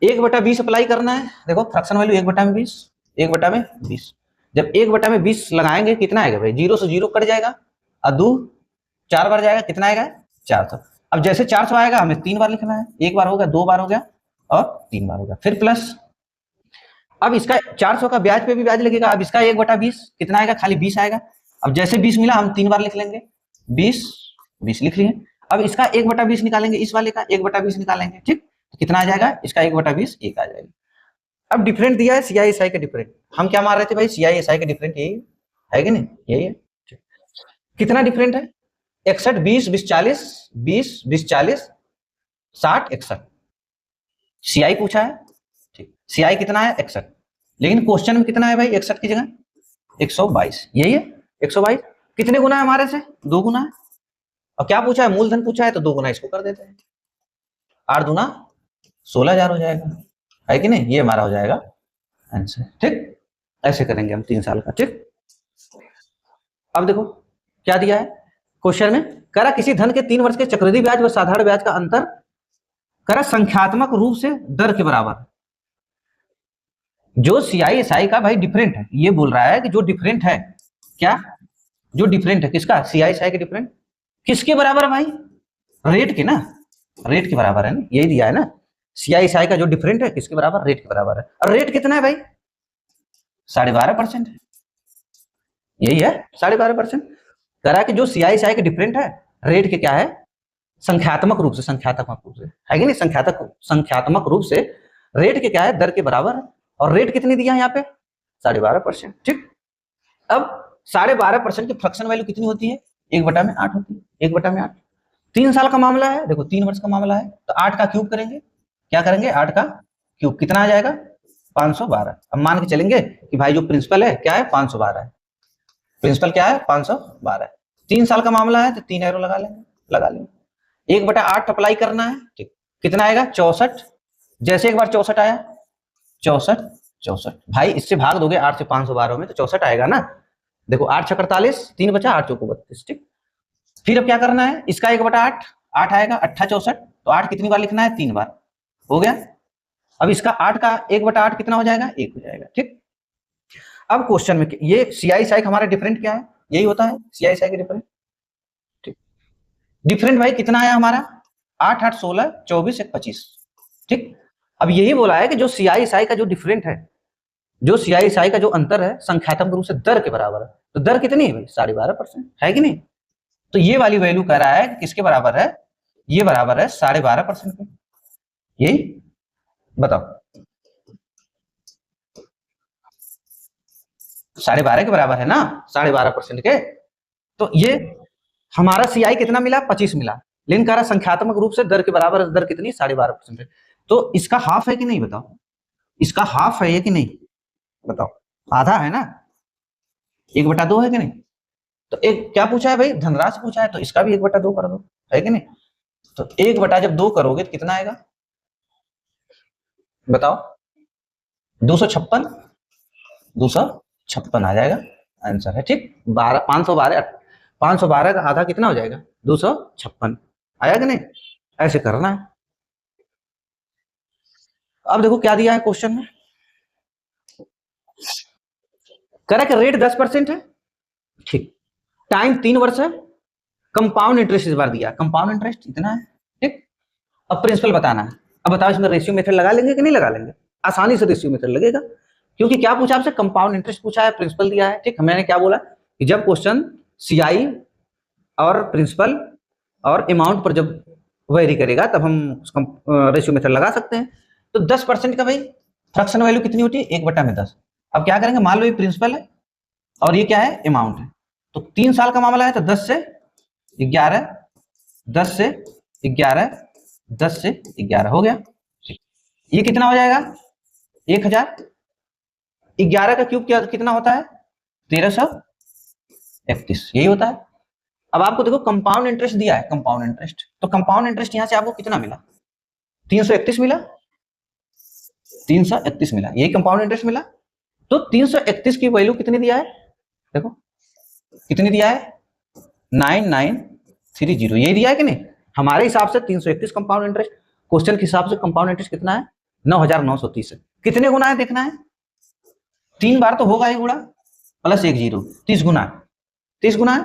1/20 अप्लाई करना है, देखो फ्रैक्शन वैल्यू 1/20, 1/20। जब 1/20 लगाएंगे कितना आएगा भाई, 0 से 0 कट जाएगा और 2 4 बार जाएगा, कितना आएगा 400। अब जैसे 400 आएगा हमें 3 बार लिखना है, 1 बार हो गया, 2 बार हो गया और 3 बार हो गया, फिर प्लस। अब इसका 400 का ब्याज पे भी ब्याज लगेगा। अब इसका 1/20 कितना आएगा, खाली 20 आएगा। अब जैसे 20 मिला हम 3 बार लिख लेंगे, 20 20 लिख लिए। अब इसका 1/20 निकालेंगे, इस वाले का 1/20 निकालेंगे, ठीक। तो कितना आ जाएगा इसका 1/20 1 आ जाएगा। अब डिफरेंट दिया है CISI का डिफरेंट, हम क्या मार रहे थे भाई CISI का डिफरेंट यही है कि नहीं, यही है। कितना डिफरेंट है 61 20 20 40 20 20 40 60 61, CI पूछा है, ठीक। CI कितना है 61, लेकिन क्वेश्चन में कितना है भाई 61 की जगह 122, यही है 122। कितने गुना है हमारे से 2 गुना है। और क्या पूछा है मूलधन पूछा है तो 2 गुना इसको कर देते हैं, 8 दूना 16000 हो जाएगा, है कि नहीं। ये हमारा हो जाएगा आंसर, ठीक। ऐसे करेंगे हम 3 साल का, ठीक। अब देखो क्या दिया है क्वेश्चन में, करा किसी धन के 3 वर्ष के चक्रवृद्धि ब्याज व साधारण ब्याज का अंतर करा संख्यात्मक रूप से दर के बराबर। जो CISI का भाई डिफरेंट है, ये बोल रहा है कि जो डिफरेंट है, क्या जो डिफरेंट है किसका CISI के डिफरेंट किसके बराबर है भाई, रेट के ना, रेट के बराबर है ना, यही दिया है ना। CISI का जो डिफरेंट है किसके बराबर, रेट के बराबर है। और रेट कितना है भाई 12.5% है, यही है 12.5%। करा कि जो CISI के डिफरेंट है रेट के क्या है संख्यात्मक रूप से, संख्यात्मक रूप से है कि नहीं, संख्यात्मक रूप से रेट के क्या है दर के बराबर है। और रेट कितनी दिया है यहाँ पे 12.5%, ठीक। अब 12.5% की फ्रैक्शन वैल्यू कितनी होती है 1/8 होती है, 1/8। 3 साल का मामला है, देखो 3 वर्ष का मामला है, तो 8 का क्यूब करेंगे, क्या करेंगे 8 का क्यूब कितना आ जाएगा 512। अब मान के चलेंगे कि भाई जो प्रिंसिपल है क्या है 512 है, प्रिंसिपल क्या है 512 है। 3 साल का मामला है तो 3 एरो लगा लेंगे, लगा लेंगे। 1/8 अप्लाई करना है, ठीक। कितना आएगा 64, जैसे एक बार 64 आया 64 64 भाई इससे भाग दोगे 8 से 512 में तो 64 आएगा ना। देखो 8 6 48, 3 बचा 8 चौको 32, ठीक। फिर अब क्या करना है इसका 1/8 8 आएगा 8 64, तो 8 कितनी बार लिखना है 3 बार, हो गया। अब इसका 8 का 1/8 कितना हो जाएगा 1 हो जाएगा, ठीक। अब क्वेश्चन में ये CISI का हमारा डिफरेंट क्या है, यही होता है CISI के डिफरेंट, ठीक। डिफरेंट भाई कितना आया हमारा 8 8 16 24 1 25, ठीक। अब यही बोला है कि जो CISI का जो डिफरेंट है, जो CISI का जो अंतर है संख्यात्मक रूप से दर के बराबर है। तो दर कितनी है भाई 12.5% है कि नहीं। तो ये वाली वैल्यू कह रहा है किसके बराबर है, ये बराबर है 12.5% के, यही बताओ 12.5 के बराबर है ना, 12.5% के। तो ये हमारा CI कितना मिला 25 मिला, लेकिन कह रहा संख्यात्मक रूप से दर के बराबर, दर कितनी 12.5% है। तो इसका हाफ है कि नहीं बताओ, इसका हाफ है कि नहीं बताओ, आधा है ना, 1/2 है कि नहीं। तो एक क्या पूछा है भाई धनराशि पूछा है, तो इसका भी 1/2 कर दो, है कि नहीं। तो 1/2 करोगे तो कितना आएगा बताओ 256, 256 आ जाएगा आंसर है, ठीक। 512 का आधा कितना हो जाएगा 256, आया कि नहीं। ऐसे करना है। अब देखो क्या दिया है क्वेश्चन में, करेक्ट रेट 10% है, ठीक। टाइम 3 वर्ष है, कंपाउंड इंटरेस्ट इस बार दिया, कंपाउंड इंटरेस्ट इतना है, ठीक। अब प्रिंसिपल बताना है। अब बताओ इसमें रेशियो मेथड लगा लेंगे कि नहीं लगा लेंगे, आसानी से रेशियो मेथड लगेगा, क्योंकि क्या पूछा आपसे कंपाउंड इंटरेस्ट पूछा है, प्रिंसिपल दिया है, ठीक। मैंने क्या बोला कि जब क्वेश्चन CI और प्रिंसिपल और अमाउंट पर जब वेरी करेगा तब हम रेशियो मेथड लगा सकते हैं। तो 10% का भाई फ्रैक्शन वैल्यू कितनी होती है 1/10। अब क्या करेंगे मान लो ये प्रिंसिपल है और ये क्या है अमाउंट है, तो 3 साल का मामला है तो 10 से 11 10 से 11 10 से 11 हो गया, ये कितना हो जाएगा 1000। 11 का क्यूब क्या कितना होता है 1331, यही होता है। अब आपको देखो कंपाउंड इंटरेस्ट दिया है, कंपाउंड इंटरेस्ट, तो कंपाउंड इंटरेस्ट यहां से आपको कितना मिला, 331 मिला, 331 मिला, यही कंपाउंड इंटरेस्ट मिला। तो 331 की वैल्यू कितनी दिया है, देखो कितनी दिया है, 9930, यही दिया है कि नहीं। हमारे हिसाब से 331 कंपाउंड इंटरेस्ट, क्वेश्चन के हिसाब से कंपाउंड इंटरेस्ट कितना है, 9930 है। कितने गुना है देखना है, 3 बार तो होगा ही गुणा, प्लस 1 जीरो, 30 गुना, 30 गुना है।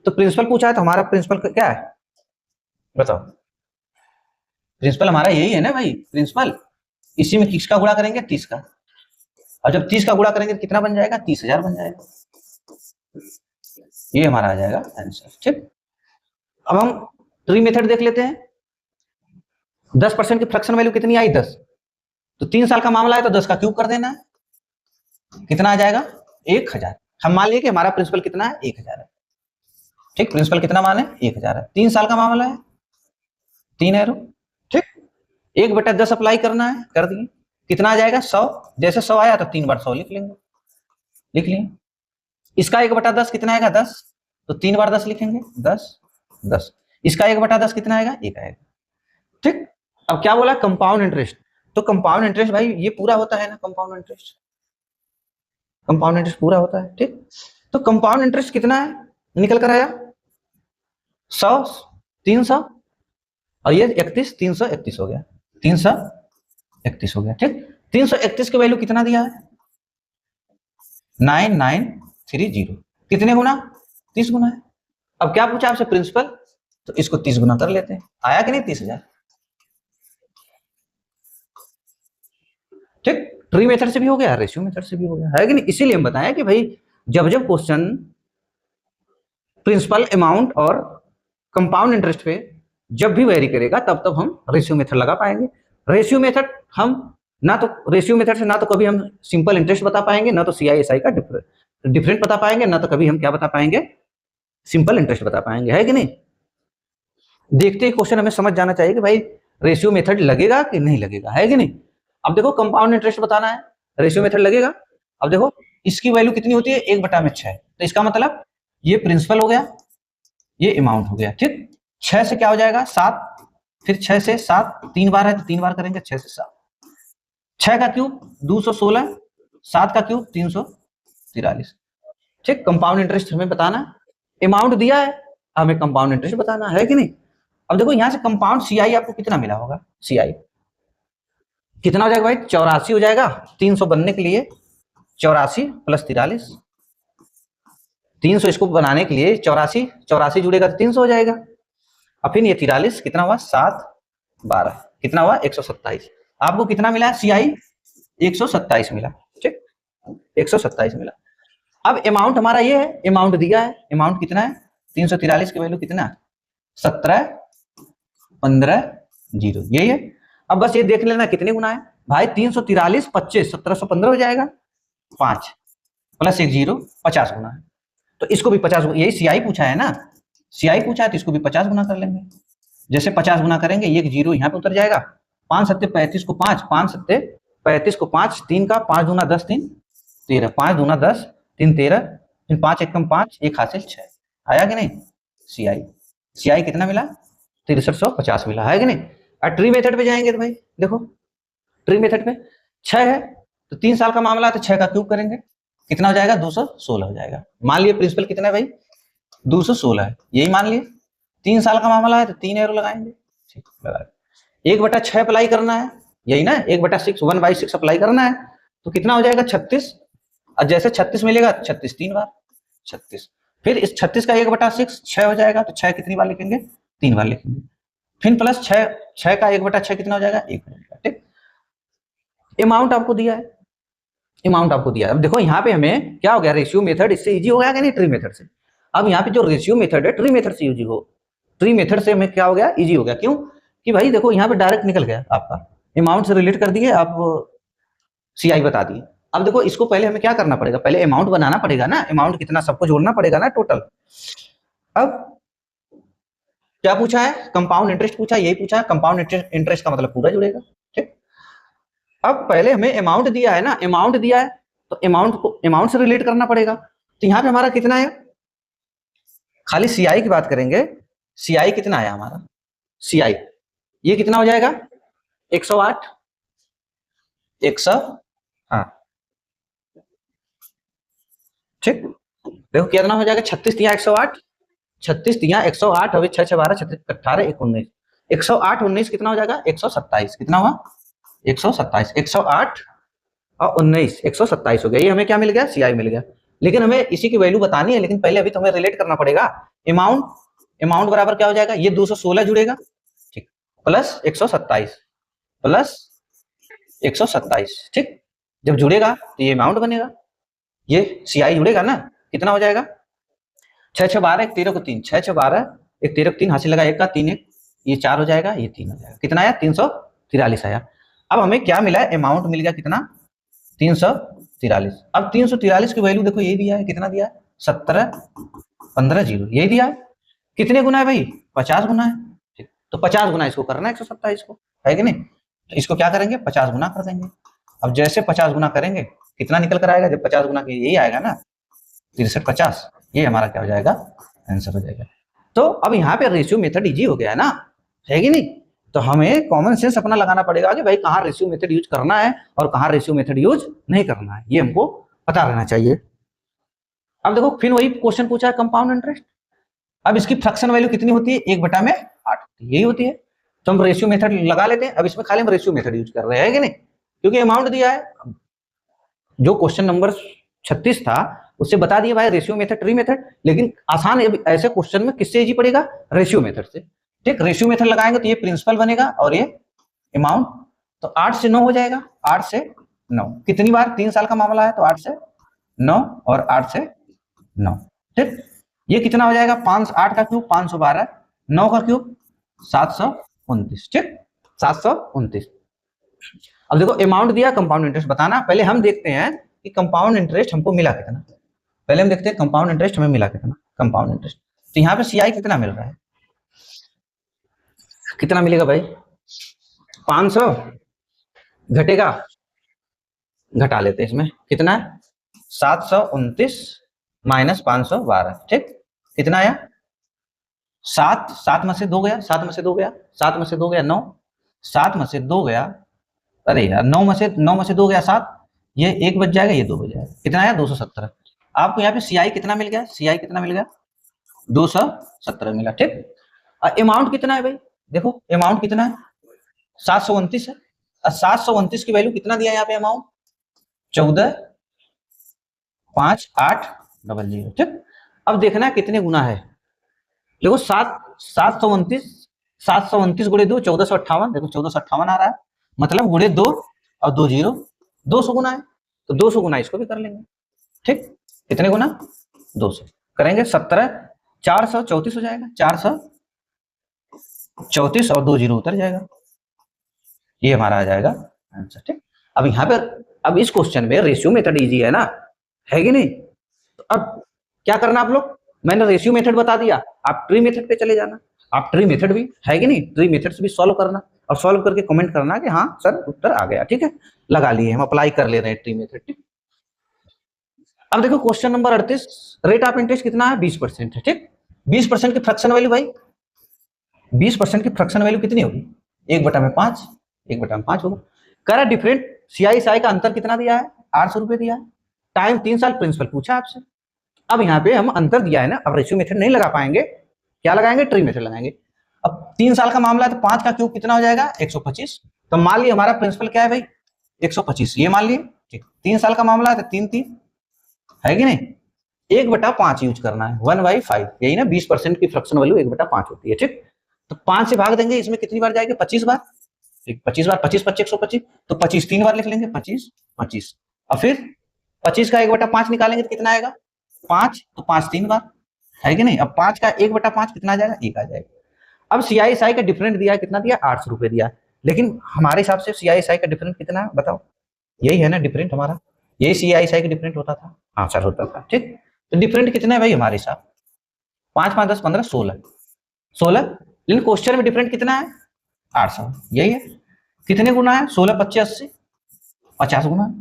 तो प्रिंसिपल पूछा है, तो हमारा प्रिंसिपल क्या है बताओ, प्रिंसिपल हमारा यही है ना भाई, प्रिंसिपल इसी में किसका गुणा करेंगे, 30 का, और जब 30 का गुणा करेंगे कितना बन जाएगा, 30,000 बन जाएगा, ये हमारा आ जाएगा आंसर। ठीक, अब हम ट्री मेथड देख लेते हैं। 10% की फ्रैक्शन वैल्यू कितनी आई, 10, तो 3 साल का मामला है, तो 10 का क्यूब कर देना है, कितना आ जाएगा, 1000। हम मान लिए कि हमारा प्रिंसिपल कितना है, 1000 है। ठीक, प्रिंसिपल कितना माने, 1000 है, 3 साल का मामला है, 3 एरो। ठीक, 1/10 अप्लाई करना है, कर दिए, कितना आ जाएगा, 100। जैसे 100 आया तो 3 बार 100 लिख लेंगे, लिख लिए। इसका 1/10 कितना आएगा, 10, तो 3 बार 10 लिखेंगे, 10 10। इसका 1/10 कितना आएगा, 1 आएगा। ठीक, अब क्या बोला, कंपाउंड इंटरेस्ट, तो कंपाउंड इंटरेस्ट भाई ये पूरा होता है ना, कंपाउंड इंटरेस्ट, कंपाउंड इंटरेस्ट पूरा होता है। ठीक, तो कंपाउंड इंटरेस्ट कितना है, निकल कर आया 100, 300, और ये 31, 331 हो गया, 331 हो गया। ठीक, 331 की वैल्यू कितना दिया है, 9930, कितने गुना, 30 गुना है। अब क्या पूछा आपसे प्रिंसिपल, तो इसको 30 गुना कर लेते हैं, आया कि नहीं 30,000। ठीक, ट्री मेथड से भी हो गया, रेशियो मेथड से भी हो गया, है कि नहीं। इसीलिए हम बताएं कि भाई जब जब क्वेश्चन प्रिंसिपल अमाउंट और कंपाउंड इंटरेस्ट पे जब भी वेरी करेगा, तब तब हम रेशियो मेथड लगा पाएंगे। रेशियो मेथड हम ना तो रेशियो मेथड से ना तो कभी हम सिंपल इंटरेस्ट बता पाएंगे, ना तो CISI का डिफरेंट बता पाएंगे, ना तो कभी हम क्या बता पाएंगे, सिंपल इंटरेस्ट बता पाएंगे, है कि नहीं। देखते ही क्वेश्चन हमें समझ जाना चाहिए कि भाई रेशियो मेथड लगेगा कि नहीं लगेगा, है कि नहीं। अब देखो कंपाउंड इंटरेस्ट बताना है, रेशियो मेथड लगेगा। अब देखो इसकी वैल्यू कितनी होती है, 1/6, तो इसका मतलब ये प्रिंसिपल हो गया, ये अमाउंट हो गया। ठीक, 6 से क्या हो जाएगा, 7, फिर 6 से 7 3 बार है तो 3 बार करेंगे, 6 से 7, 6 का क्यूब 216, 7 का क्यूब 343। ठीक, कंपाउंड इंटरेस्ट हमें बताना, अमाउंट दिया है, हमें कंपाउंड इंटरेस्ट बताना है कि नहीं। अब देखो यहां से कंपाउंड CI आपको कितना मिला होगा, CI कितना हो जाएगा भाई, 84 हो जाएगा, 300 बनने के लिए 84 + 43, 300 इसको बनाने के लिए 84 जुड़ेगा तो 300 हो जाएगा। अब फिर ये 43 कितना हुआ, 7 12 कितना हुआ, 127। आपको कितना मिला, CI 127 मिला। ठीक, 127 मिला। अब अमाउंट हमारा ये है, अमाउंट दिया है, अमाउंट कितना है, 343 की वैल्यू कितना, 17,15,0, यही है। अब बस ये देख लेना कितने गुना है भाई, 343 25 1715 हो जाएगा, 5 + 1 0 50 गुना है। तो इसको भी 50 गुना, यही CI पूछा है ना, CI पूछा है तो इसको भी 50 गुना कर लेंगे। जैसे 50 गुना करेंगे, 1 0 यहाँ पे उतर जाएगा, 5 7 35 को 5, 5 7 35 को 5, 3 का 5 दूना 10 3 13, 5 दूना 10 3 13, फिर 5 1 5, 1 हासिल 6, आया कि नहीं। CI कितना मिला, 6350 मिला, है कि नहीं। और ट्री मेथड पे जाएंगे तो भाई देखो ट्री मेथड पे 6 है तो 3 साल का मामला है, तो 6 का क्यूब करेंगे, कितना हो जाएगा, 216 हो जाएगा। मान लिए प्रिंसिपल कितना है भाई, 216 है, यही मान लिए। 3 साल का मामला है तो 3 एरो लगाएंगे, ठीक लगा। 1/6 अप्लाई करना है, यही ना, 1/6 1/6 अप्लाई करना है, तो कितना हो जाएगा, 36। और जैसे 36 मिलेगा तो 36 3 बार 36, फिर इस 36 का 1/6 6 हो जाएगा, तो 6 कितनी बार लिखेंगे, 3 बार लिखेंगे, फिर प्लस 6 का 1/6 कितना हो जाएगा, 1 हो जाएगा। ठीक, अमाउंट आपको दिया है, अमाउंट आपको दिया है। अब देखो यहाँ पे हमें क्या हो गया, रेशियो मेथड इससे इजी हो गया कि नहीं, ट्री मेथड से। अब यहाँ पे जो रेशियो मेथड है, ट्री मेथड से इजी हो, ट्री मेथड से हमें क्या हो गया, इजी हो गया। क्यों कि भाई देखो यहाँ पे डायरेक्ट निकल गया आपका, अमाउंट से रिलेट कर दिए आप, CI बता दिए। अब देखो इसको पहले हमें क्या करना पड़ेगा, पहले अमाउंट बनाना पड़ेगा ना, अमाउंट कितना सबको जोड़ना पड़ेगा ना टोटल। अब क्या पूछा है, कंपाउंड इंटरेस्ट पूछा, यही पूछा है, कंपाउंड इंटरेस्ट का मतलब पूरा जुड़ेगा। ठीक, अब पहले हमें अमाउंट दिया है ना, अमाउंट दिया है तो अमाउंट को अमाउंट से रिलेट करना पड़ेगा। तो यहाँ पे हमारा कितना है, खाली सीआई की बात करेंगे, सीआई कितना आया हमारा, सीआई ये कितना हो जाएगा 108, 100, हाँ ठीक, देखो कितना हो जाएगा 36 तिया 108, 36 तिया 108, अभी 6 6 12 36 18 1 19, 108 19 कितना हो जाएगा 127, कितना हुआ 127, 108 और 19 127 हो गया, ये हमें क्या मिल गया सीआई मिल गया। लेकिन हमें इसी की वैल्यू बतानी है, लेकिन पहले अभी तो हमें रिलेट करना पड़ेगा। अमाउंट, अमाउंट बराबर क्या हो जाएगा, ये 216 जुड़ेगा ठीक, प्लस 127 प्लस 127 ठीक, जब जुड़ेगा तो ये अमाउंट बनेगा, ये सीआई जुड़ेगा ना, कितना हो जाएगा 6 6 12 1 13 को 3, 6 6 12 1 13 को 3 हासिल लगा, एक का 3 1, ये 4 हो जाएगा, ये 3 हो जाएगा, कितना आया 343 आया। अब हमें क्या मिला है, अमाउंट मिल गया कितना 343। अब 343 की वैल्यू देखो ये दिया है, कितना दिया है 17 15 0, यही दिया है, कितने गुना है भाई 50 गुना है ठीक, तो 50 गुना इसको करना है 127 को, है कि नहीं, तो इसको क्या करेंगे 50 गुना कर देंगे। अब जैसे 50 गुना करेंगे कितना निकल कर आएगा, जब 50 गुना के यही आएगा ना 63 50, ये हमारा क्या हो जाएगा आंसर हो जाएगा। तो अब यहाँ पे रेशियो मेथड इजी हो गया है ना, है कि नहीं, तो हमें कॉमन सेंस अपना लगाना पड़ेगा कि भाई कहाँ रेशियो मेथड यूज करना है और कहाँ रेशियो मेथड यूज नहीं करना है, ये हमको पता रहना चाहिए। अब देखो फिर वही क्वेश्चन पूछा है कंपाउंड इंटरेस्ट, अब इसकी फ्रैक्शन वैल्यू कितनी होती है 1/8 यही होती है, तो हम रेशियो मेथड लगा लेते हैं। अब इसमें खाली हम रेशियो मेथड यूज कर रहे हैं कि नहीं, क्योंकि अमाउंट दिया है, जो क्वेश्चन नंबर 36 था उससे बता दिया भाई रेशियो मेथड ट्री मेथड, लेकिन आसान ऐसे क्वेश्चन में किससे इजी पड़ेगा रेशियो मेथड से ठीक, रेशियो मेथड लगाएंगे तो ये प्रिंसिपल बनेगा और ये अमाउंट, तो 8 से 9 हो जाएगा, 8 से 9 कितनी बार 3 साल का मामला है तो 8 से 9 और 8 से 9 ठीक, ये कितना हो जाएगा 5 8 का क्यूब 512, 9 का क्यूब 729 ठीक, 729। अब देखो अमाउंट दिया, कंपाउंड इंटरेस्ट बताना, पहले हम देखते हैं कि कंपाउंड इंटरेस्ट हमको मिला कितना, पहले हम देखते हैं कंपाउंड इंटरेस्ट हमें मिला कितना, कंपाउंड इंटरेस्ट, तो यहाँ पे सीआई कितना मिल रहा है, कितना मिलेगा भाई 500 घटेगा, घटा लेते हैं इसमें कितना है 729 माइनस 512 ठीक, कितना आया 7, 7 में से 2 गया, 7 में से 2 गया, 7 में से 2 गया 9, 7 में से 2 गया, अरे यार 9 में से 2 गया 7, ये 1 बच जाएगा, ये 2 बच जाएगा, कितना आया 217। आपको यहाँ पे सीआई कितना मिल गया, सीआई कितना मिल गया 217 मिला ठीक। अमाउंट कितना है भाई, देखो अमाउंट कितना है 729 है, 729 की वैल्यू कितना दिया यहाँ पे अमाउंट 14,5,8,0 ठीक। अब देखना है कितने गुना है, देखो 729 गुणे 2 1458, देखो 1458 आ रहा है, मतलब गुणे 2 और 2 जीरो 200 गुना है, तो 200 गुना इसको भी कर लेंगे ठीक, कितने गुना 200 करेंगे 17 434 हो जाएगा, 434 और 2 जीरो उतर जाएगा, ये हमारा आ जाएगा आंसर ठीक। अब यहाँ पर अब इस क्वेश्चन में रेशियो मेथड इजी है ना, है कि नहीं, तो अब क्या करना आप लोग, मैंने रेशियो मेथड बता दिया, आप ट्री मेथड पे चले जाना, आप ट्री मेथड भी है कि नहीं, ट्री मेथड से भी सॉल्व करना और सॉल्व करके कमेंट करना कि हाँ सर उत्तर आ गया ठीक है, लगा लिए हम अप्लाई कर ले रहे हैं ट्री मेथड ठीक। अब देखो question number 38, rate of interest कितना है 20% है ठीक, 20% की फ्रैक्शन वैल्यू भाई 20% की फ्रैक्शन वैल्यू कितनी होगी 1/5, 1/5 होगा। कह रहा डिफरेंट सीआई का अंतर कितना दिया है 800 रुपए दिया है, टाइम 3 साल प्रिंसिपल पूछा आपसे। अब यहाँ पे हम अंतर दिया है ना, अब रेशियो मेथड नहीं लगा पाएंगे, क्या लगाएंगे ट्री मेथड लगाएंगे। अब 3 साल का मामला है तो 5 का क्यूब कितना हो जाएगा 125, तो मान लिया हमारा प्रिंसिपल क्या है भाई 125, ये मान लिए ठीक, 3 साल का मामला है तो 3 3 है कि नहीं, 1/5 यूज करना है 1/5, यही ना 20% की फ्रैक्शन वैल्यू 1/5 होती है ठीक। तो 5 से भाग देंगे, इसमें कितनी बार जाएगी 25 बार ठीक, 25 बार 25 25 125, तो 25 3 बार लिख लेंगे 25 25, और फिर 25 का 1/5 निकालेंगे तो कितना आएगा 5, तो 5 3 बार है कि नहीं। अब 5 का 1/5 कितना आ जाएगा 1 आ जाएगा। अब सीआईएसआई का डिफरेंट दिया कितना दिया 800 रुपए दिया, लेकिन हमारे हिसाब से सीआईएसआई का डिफरेंट कितना है बताओ, यही है ना डिफरेंट हमारा, यही सीआईएसआई का डिफरेंट होता था, हाँ सर होता था ठीक। तो डिफरेंट कितना है भाई हमारे हिसाब 5 5 10 15 16 16, लेकिन क्वेश्चन में डिफरेंट कितना है 800, यही है, कितने गुना है 16 25 80 50 गुना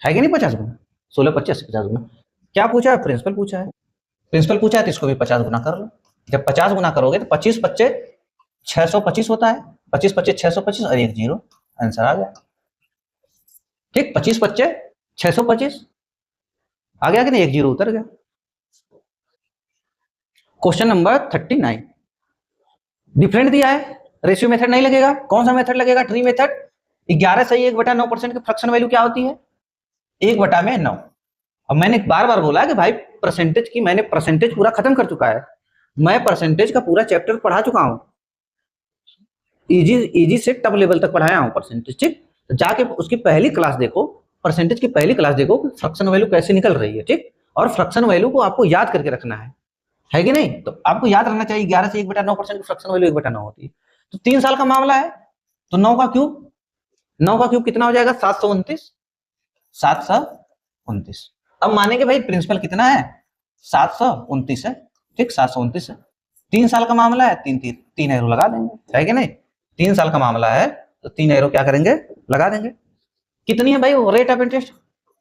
है कि नहीं 50 गुना, 16 25 80 50 गुना, क्या पूछा है? प्रिंसिपल पूछा है। प्रिंसिपल पूछा है तो इसको भी 50 गुना कर लो। जब 50 गुना करोगे तो 25 पच्चे 625 होता है, 25 पच्चे 625 और एक जीरो, आंसर आ गया। ठीक, 25 पच्चे 625 आ गया कि नहीं, एक जीरो उतर गया। क्वेश्चन नंबर 39 डिफरेंट दिया है, रेशियो मेथड नहीं लगेगा। कौन सा मेथड लगेगा? Tree method. 11 सही 1/9% की फ्रैक्शन वैल्यू क्या होती है? 1/9। अब मैंने बार बार बोला कि भाई परसेंटेज की, मैंने परसेंटेज पूरा खत्म कर चुका है, मैं परसेंटेज का पूरा चैप्टर पढ़ा चुका हूं, इजी इजी से टॉप लेवल तक पढ़ाया हूं परसेंटेज। ठीक, तो जाके उसकी पहली क्लास देखो, परसेंटेज की पहली क्लास देखो कि फ्रैक्शन वैल्यू कैसे निकल रही है। ठीक, और फ्रैक्शन वैल्यू को आपको याद करके रखना है कि नहीं? तो आपको याद रखना चाहिए 11 से 1/9% की फ्रैक्शन वैल्यू 1/9 होती है। तो 3 साल का मामला है, तो 9 का क्यूब, 9 का क्यूब कितना हो जाएगा? 729, 729। अब मानेंगे भाई प्रिंसिपल कितना है? 729 है। ठीक, 729 है। 3 साल का मामला है, 3 एरो लगा देंगे, है कि नहीं? 3 साल का मामला है तो 3 एरो क्या करेंगे? लगा देंगे। कितनी है भाई वो रेट ऑफ इंटरेस्ट?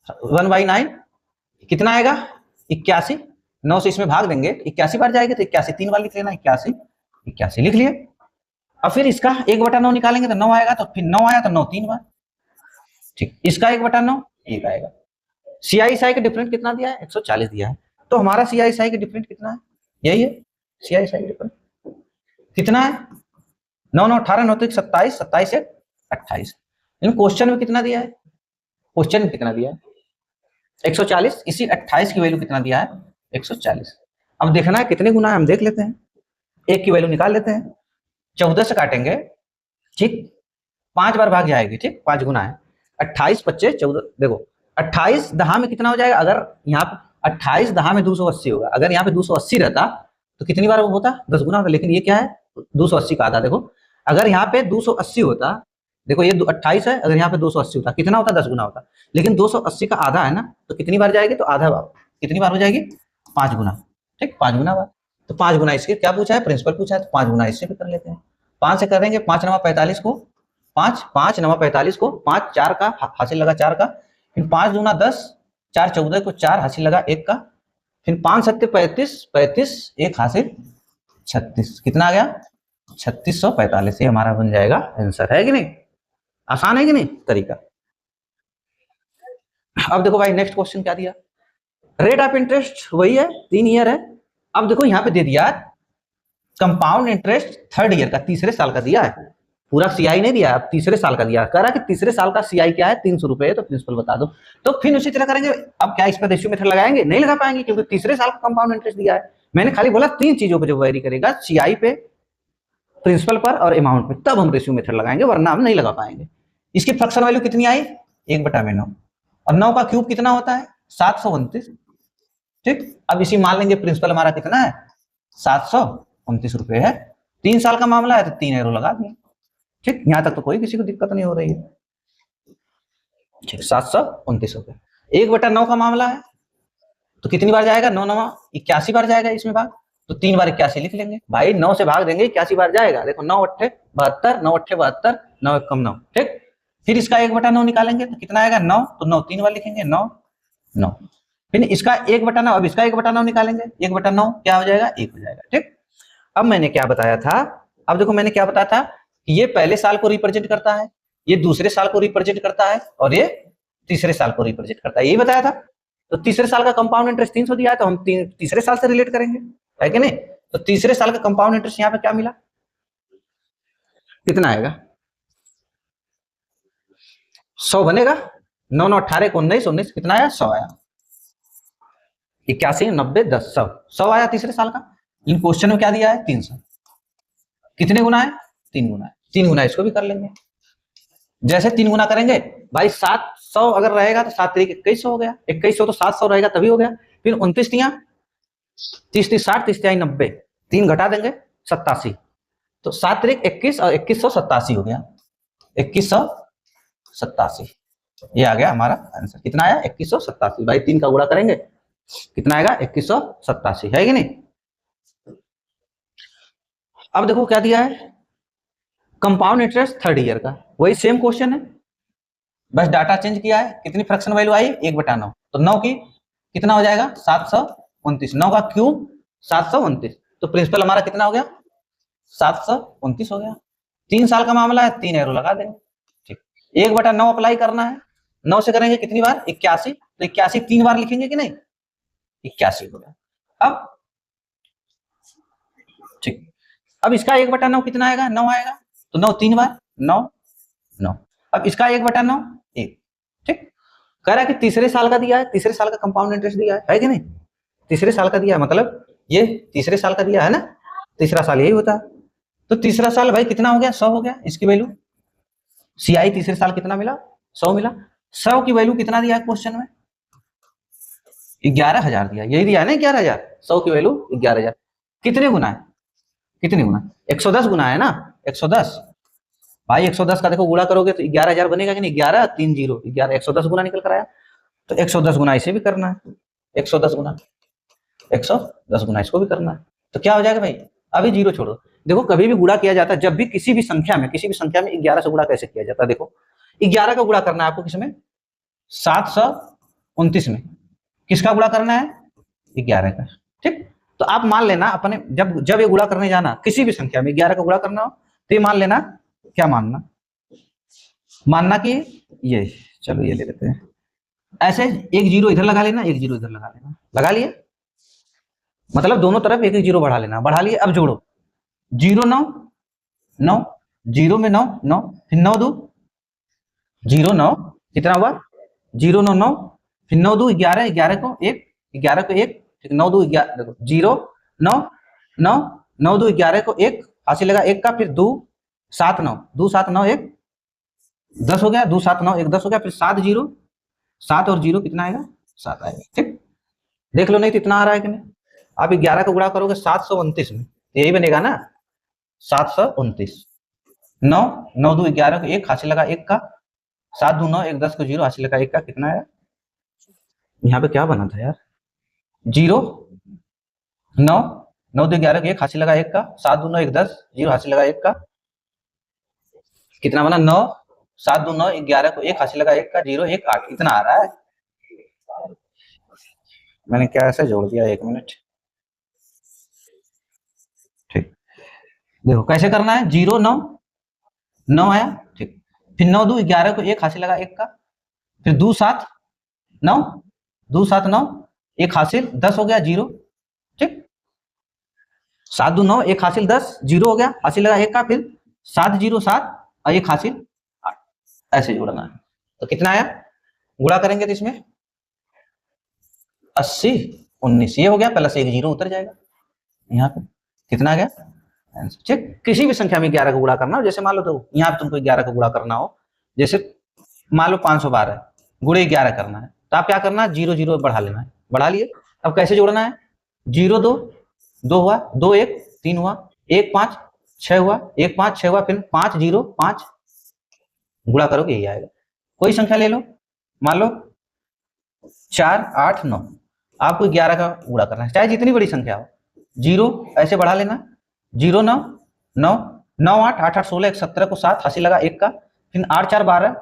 1/9 कितना आएगा? 81। 9 से इसमें भाग देंगे 81 बार जाएगी, तो 81 3 बार लिख लेना, 81 81 लिख लिए। अब फिर इसका 1/9 निकालेंगे तो 9 आएगा, तो फिर 9 आया तो 9 3 बार। ठीक, इसका 1/9 1 आएगा। सीआई साई का डिफरेंस कितना दिया है? 140 दिया है। तो हमारा सीआई साई का डिफरेंस कितना है? यही है सीआई साई डिफरेंस कितना है? 9 9 18 9 27 27 से 28। इन क्वेश्चन में कितना दिया है? क्वेश्चन में कितना दिया है? 140। इसी 28 की वैल्यू कितना दिया है? 140। अब देखना है कितने गुना है, हम देख लेते हैं। एक की वैल्यू निकाल लेते हैं। 14 से काटेंगे, ठीक, 5 बार भाग जाएगी। ठीक, 5 गुना है 28 पच्चे 14। देखो 28 दहा में कितना हो जाएगा? अगर यहाँ पे 28 दहा में 280 होगा, अगर यहाँ पे 280 रहता तो कितनी बार वो होता? 10 गुना होता। लेकिन ये क्या है? 280 का आधा। देखो अगर यहाँ पे 280 होता, देखो ये 28 है, अगर यहाँ पे 280 होता कितना होता? 10 गुना होता। लेकिन 280 का आधा है ना, तो कितनी बार जाएगी? तो आधा बार कितनी बार हो जाएगी? 5 गुना। ठीक, 5 गुना बार। तो 5 गुना इसके क्या पूछा है? प्रिंसिपल पूछा है, तो 5 गुना इससे भी कर लेते हैं। 5 से करेंगे, 5 9 45 को, 5 5 9 45 को, 5 4 का हासिल लगा 4 का, फिर 5 दूना 10, 4 14 को 4 हासिल लगा 1 का, फिर 5 7 35 35 1 हासिल 36। कितना आ गया? 3645। ये हमारा बन जाएगा आंसर, है कि नहीं? आसान है कि नहीं तरीका? अब देखो भाई नेक्स्ट क्वेश्चन क्या दिया? रेट ऑफ इंटरेस्ट वही है, 3 ईयर है। अब देखो यहाँ पे दे दिया कंपाउंड इंटरेस्ट 3rd ईयर का, तीसरे साल का दिया है। पूरा सीआई नहीं दिया, अब तीसरे साल का दिया। कह रहा है कि तीसरे साल का सीआई क्या है? 300 रुपए। तो प्रिंसिपल बता दो। तो फिर उसी तरह करेंगे। अब क्या इस पर रेशियो मेथड लगाएंगे? नहीं लगा पाएंगे, क्योंकि तीसरे साल का कंपाउंड इंटरेस्ट दिया है। मैंने खाली बोला 3 चीजों पे जो वेरी करेगा, सीआई पे, प्रिंसिपल पर और अमाउंट पे, तब हम रेशियो मेथड लगाएंगे, वरना हम नहीं लगा पाएंगे। इसकी फ्रैक्शन वैल्यू कितनी आई? 1/9। और 9 का क्यूब कितना होता है? 729। ठीक, अब इसी मान लेंगे प्रिंसिपल हमारा कितना है? 729 रुपए है। 3 साल का मामला है तो 3 एरो लगा दिए। ठीक, यहां तक तो कोई किसी को दिक्कत नहीं हो रही है। ठीक, 729 रुपए। 1/9 का मामला है तो कितनी बार जाएगा? 9 9 81 बार जाएगा इसमें भाग, तो 3 बार 81 लिख लेंगे। भाई 9 से भाग देंगे 81 बार जाएगा। देखो 9 8 72, 9 8 72, 9 1 9। ठीक, फिर इसका 1/9 निकालेंगे तो कितना आएगा? 9। तो 9 3 बार लिखेंगे, 9 9। फिर इसका 1/9, अब इसका 1/9 निकालेंगे, 1/9 क्या हो जाएगा? 1 हो जाएगा। ठीक, अब मैंने क्या बताया था? अब देखो मैंने क्या बताया था कि ये पहले साल को रिप्रेजेंट करता है, ये दूसरे साल को रिप्रेजेंट करता है, और ये तीसरे साल को रिप्रेजेंट करता है, यही बताया था। तो तीसरे साल का कंपाउंड इंटरेस्ट 300 दिया है, तो हम तीसरे साल से रिलेट करेंगे, है कि नहीं? तो तीसरे साल का कंपाउंड इंटरेस्ट यहाँ पे क्या मिला? कितना आएगा? 100 बनेगा। 9 9 18 को 19 19 कितना आया? 100 आया। 81 90 10 100 आया तीसरे साल का। इन क्वेश्चन में क्या दिया है? 300। कितने गुना है? 3 गुना है। 3 गुना इसको भी कर लेंगे। जैसे 3 गुना करेंगे भाई, 700 अगर रहेगा तो 7 3 2100 हो गया। 2100 तो 700 रहेगा तभी हो गया। फिर 29 तिया 30 30 60 30 तिया 90, 3 घटा देंगे 87, तो 7 3 21 और 2187 हो गया। 2187 ये आ गया हमारा आंसर। कितना आया? 2187। भाई 3 का गुणा करेंगे कितना आएगा? 2187, है कि नहीं? अब देखो क्या दिया है? कंपाउंड इंटरेस्ट 3rd ईयर का, वही सेम क्वेश्चन है, बस डाटा चेंज किया है। कितनी फ्रैक्शन वैल्यू आई? 1/9। तो 9 की कितना हो जाएगा 729, 9 का क्यूब 729, तो प्रिंसिपल हमारा कितना हो गया 729 हो गया। 3 साल का मामला है, 3 एरो लगा देंगे। ठीक, 1/9 अप्लाई करना है, 9 से करेंगे कितनी बार 81, तो 81 3 बार लिखेंगे कि नहीं, 81 हो गया। अब ठीक, अब इसका 1/9 कितना आएगा 9 आएगा, तो 9 3 बार 9 9, अब इसका 1/9 1। ठीक, कह रहा है कि तीसरे साल का दिया है, तीसरे साल का कंपाउंड इंटरेस्ट दिया है कि नहीं, तीसरे साल का दिया है, मतलब ये तीसरे साल का दिया है ना, तीसरा साल यही होता है। तो तीसरा साल भाई कितना हो गया 100 हो गया, इसकी वैल्यू सीआई तीसरे साल कितना मिला 100 मिला। 100 की वैल्यू कितना दिया है क्वेश्चन में 11,000 दिया, यही दिया है ना 11,000, 100 की वैल्यू 11,000। कितने गुना है, कितने गुना 110 गुना है ना 110 भाई, 110 का देखो गुणा करोगे तो 11,000 बनेगा कि नहीं, 11 3 0 11, 110 गुना निकल कर आया। तो 110 गुना इसे भी करना है, 110 गुना 110 गुना इसको भी करना है, तो क्या हो जाएगा भाई, अभी जीरो छोड़ो। देखो कभी भी गुणा किया जाता है, जब भी किसी भी संख्या में 11 से गुणा कैसे किया जाता है, देखो 11 का गुणा करना है आपको किसमें 729 में, किसका गुणा करना है 11 का। ठीक, तो आप मान लेना अपने जब जब ये गुणा करने जाना किसी भी संख्या में 11 का गुणा करना हो, तो ये मान लेना, क्या मानना कि ये, चलो ये ले लेते हैं ऐसे, एक जीरो इधर लगा लेना, एक जीरो इधर लगा लेना, लगा लिए, मतलब दोनों तरफ एक एक जीरो बढ़ा लेना, बढ़ा लिए। अब जोड़ो 0 9 9, 0 में 9 9, फिर 9 2 0 9, कितना हुआ 0 9 9, फिर 9 2 11, 11 को 1, 11 को 1, 9 2 11, देखो 0 9 9, 9 2 11 को 1 हासिल लगा 1 का, फिर 2 7 9, 2 7 9 1 10 हो गया, 2 7 9 1 10 हो गया, फिर 7 0, 7 और 0 कितना आएगा 7 आएगा। ठीक, देख लो नहीं तो इतना आ रहा है कि नहीं। आप 11 का गुणा करोगे 729 में, यही बनेगा ना 729, 9 9 2 11 को 1 हासिल लगा 1 का, 7 2 9 1 10 को 0 हासिल लगा 1 का, कितना आया, यहाँ पे क्या बना था यार 0 9 9 2 11 को 1 हासिल लगा 1 का, 7 2 9 1 10 0 हासिल लगा 1 का, कितना बना 9 7 2 9 11 को 1 हासिल लगा 1 का, 0 1 8, इतना आ रहा है। मैंने क्या ऐसे जोड़ दिया, 1 मिनट। ठीक, देखो कैसे करना है, 0 9 9 आया, ठीक, फिर 9 2 11 को 1 हासिल लगा 1 का, फिर 2 7 9 2 7 9 1 हासिल 10 हो गया 0। ठीक, 7 2 9 1 हासिल 10 0 हो गया, हासिल लगा 1 का, फिर 7 0 7 और 1 हासिल 8, ऐसे जोड़ना है। तो कितना आया, गुणा करेंगे तो इसमें 80 19, ये हो गया, प्लस 1 0 उतर जाएगा यहाँ पे, कितना आ गया आंसर। ठीक, किसी भी संख्या में 11 का गुणा करना हो, जैसे मान लो तो यहाँ पे तुमको 11 का गुणा करना हो, जैसे मान लो 512 गुणे 11 करना है, तो आप क्या करना है 0 0 बढ़ा लेना है, बढ़ा लिए। अब कैसे जोड़ना है, 0 2 2 हुआ, 2 1 3 हुआ, 1 5 6 हुआ, 1 5 6 हुआ, फिर 5 0 5, गुणा करोगे यही आएगा। कोई संख्या ले लो, मान लो 4 8 9, आपको 11 का गुणा करना है, चाहे जितनी बड़ी संख्या हो, 0 ऐसे बढ़ा लेना, 0 9 9 9 8 8 8 16 1 17 को 7 हासिल लगा 1 का, फिर 8 4 12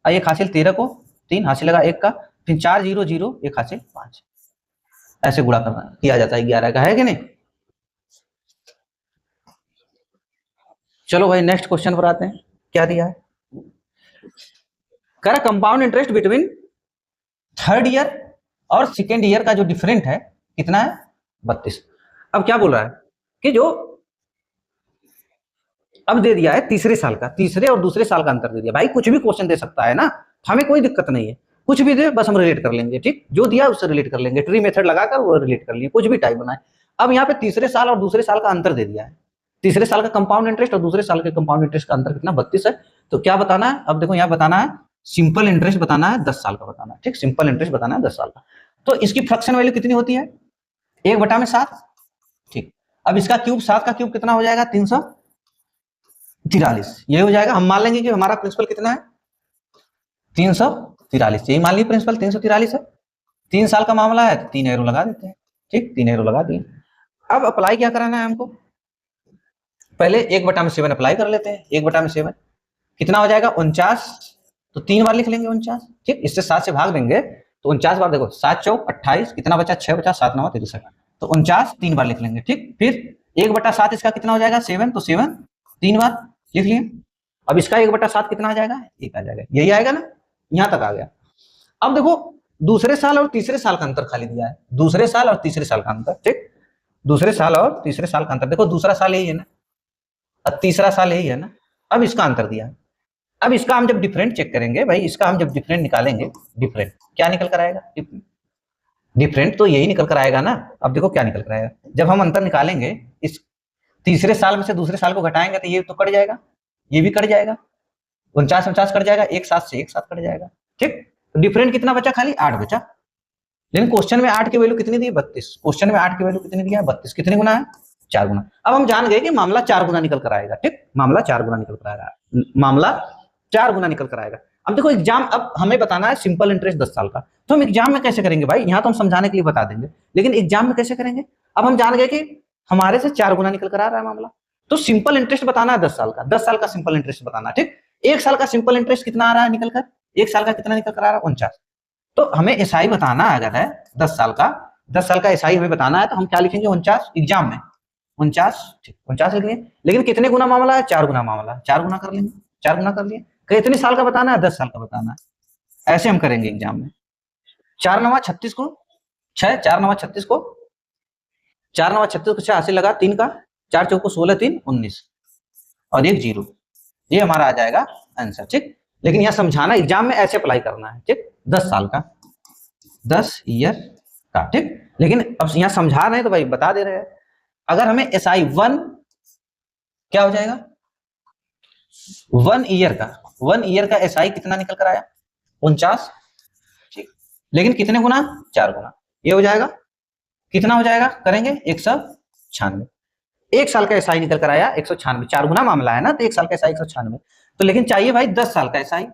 1 हासिल 13 को 3 हासिल लगा 1 का, फिर 4 0 0 1 हासिल 5, ऐसे गुणा करना किया जाता है 11 का, है कि नहीं। चलो भाई नेक्स्ट क्वेश्चन पर आते हैं, क्या दिया है, कह compound interest between third year और सेकेंड ईयर का जो डिफरेंट है कितना है 32। अब क्या बोल रहा है कि जो अब दे दिया है तीसरे साल का, तीसरे और दूसरे साल का अंतर दे दिया, भाई कुछ भी क्वेश्चन दे सकता है ना, हमें कोई दिक्कत नहीं है, कुछ भी दे बस हम रिलेट कर लेंगे। ठीक, जो दिया उससे रिलेट कर लेंगे, ट्री मेथड लगाकर वो रिलेट कर लिए, कुछ भी टाइप बनाए। अब यहाँ पे तीसरे साल और दूसरे साल का अंतर दे दिया है, तीसरे साल का कंपाउंड इंटरेस्ट और दूसरे साल के कंपाउंड इंटरेस्ट का अंतर कितना 32 है। तो क्या बताना है, अब देखो यहाँ बताना है सिंपल इंटरेस्ट बताना है 10 साल का बताना है। ठीक, सिंपल इंटरेस्ट बताना है 10 साल का, तो इसकी फ्रैक्शन वैल्यू कितनी होती है 1/7। ठीक, अब इसका क्यूब 7 का क्यूब कितना हो जाएगा 343, ये हो जाएगा। हम मान लेंगे कि हमारा प्रिंसिपल कितना है 343, यही मान लीजिए प्रिंसिपल 343 है, 3 साल का मामला है तो 3 एरो लगा देते हैं। ठीक, 3 एरो लगा दिए। अब अप्लाई क्या कराना है हमको, पहले 1/7 अप्लाई कर लेते हैं, 1/7 कितना हो जाएगा 49, तो 3 बार लिख लेंगे 49। ठीक, इससे 7 से भाग देंगे तो 49 बार देखो, 7 चौक 28, कितना बचा, 6 बचा, 7 9 63, तो 49 3 बार लिख लेंगे। ठीक, फिर 1/7 इसका कितना हो जाएगा, 7, तो 7 3 बार लिख लिए। अब इसका 1/7 कितना आ जाएगा, 1 आ जाएगा, यही आएगा ना, यहां तक आ गया। अब देखो दूसरे साल और तीसरे साल का अंतर खाली दिया है, दूसरे साल और तीसरे साल का अंतर। ठीक, दूसरे साल और तीसरे साल का अंतर, देखो दूसरा साल यही है ना और तीसरा साल यही है ना, अब इसका अंतर दिया है। अब इसका हम जब डिफरेंट चेक करेंगे भाई, इसका हम जब डिफरेंट निकालेंगे, डिफरेंट क्या निकल कर आएगा, डिफरेंट तो यही निकल कर आएगा ना। अब देखो क्या निकल कर आएगा, जब हम अंतर निकालेंगे, इस तीसरे साल में से दूसरे साल को घटाएंगे तो ये तो कट जाएगा, ये भी कट जाएगा, 49 49 कट जाएगा, एक साथ से एक साथ कट जाएगा। ठीक, डिफरेंट कितना बचा, खाली 8 बचा। लेकिन क्वेश्चन में 8 की वैल्यू कितनी दी है, 32। क्वेश्चन में 8 की वैल्यू कितनी दी है, 32। कितने गुना है, 4 गुना। अब हम जान गए कि मामला 4 गुना निकल कर आएगा। ठीक, मामला 4 गुना निकल कर आएगा, मामला 4 गुना निकल कर आएगा। अब देखो एग्जाम, अब हमें बताना है सिंपल इंटरेस्ट 10 साल का, तो हम एग्जाम में कैसे करेंगे भाई, यहाँ तो हम समझाने के लिए बता देंगे, लेकिन एग्जाम में कैसे करेंगे। अब हम जान गए कि हमारे से 4 गुना निकल कर आ रहा है मामला, तो सिंपल इंटरेस्ट बताना है 10 साल का, 10 साल का सिंपल इंटरेस्ट बताना। ठीक, 1 साल का सिंपल इंटरेस्ट कितना आ रहा है निकल कर, 1 साल का कितना निकल कर आ रहा है, 49। तो हमें एसआई बताना है, अगर है 10 साल का, 10 साल का एसआई हमें बताना है, तो हम क्या लिखेंगे, 49 एग्जाम में 49। ठीक, 49 लिख लेंगे, लेकिन कितने गुना मामला है, 4 गुना मामला है, 4 गुना कर लेंगे, 4 गुना कर लिए। कितने साल का बताना है, 10 साल का बताना है, ऐसे हम करेंगे एग्जाम में। 4 9 36 को 6, 4 9 36 को 4 9 36 को 6 से लगा 3 का, 4 चौको 16 3 19 और 1 0, ये हमारा आ जाएगा आंसर। ठीक, लेकिन यहाँ समझाना एग्जाम में ऐसे अप्लाई करना है। ठीक, 10 साल का, 10 ईयर का। ठीक, लेकिन अब यहाँ समझा रहे हैं तो भाई बता दे रहे हैं, अगर हमें एसआई 1 क्या हो जाएगा, 1 ईयर का, 1 ईयर का एसआई कितना निकल कर आया, 49। ठीक, लेकिन कितने गुना, 4 गुना, ये हो जाएगा, कितना हो जाएगा करेंगे, 196। 1 साल का एसआई निकल कर आया 196, 4 गुना मामला है ना, तो 1 साल का एसआई 196। तो लेकिन चाहिए भाई 10 साल का एसआई,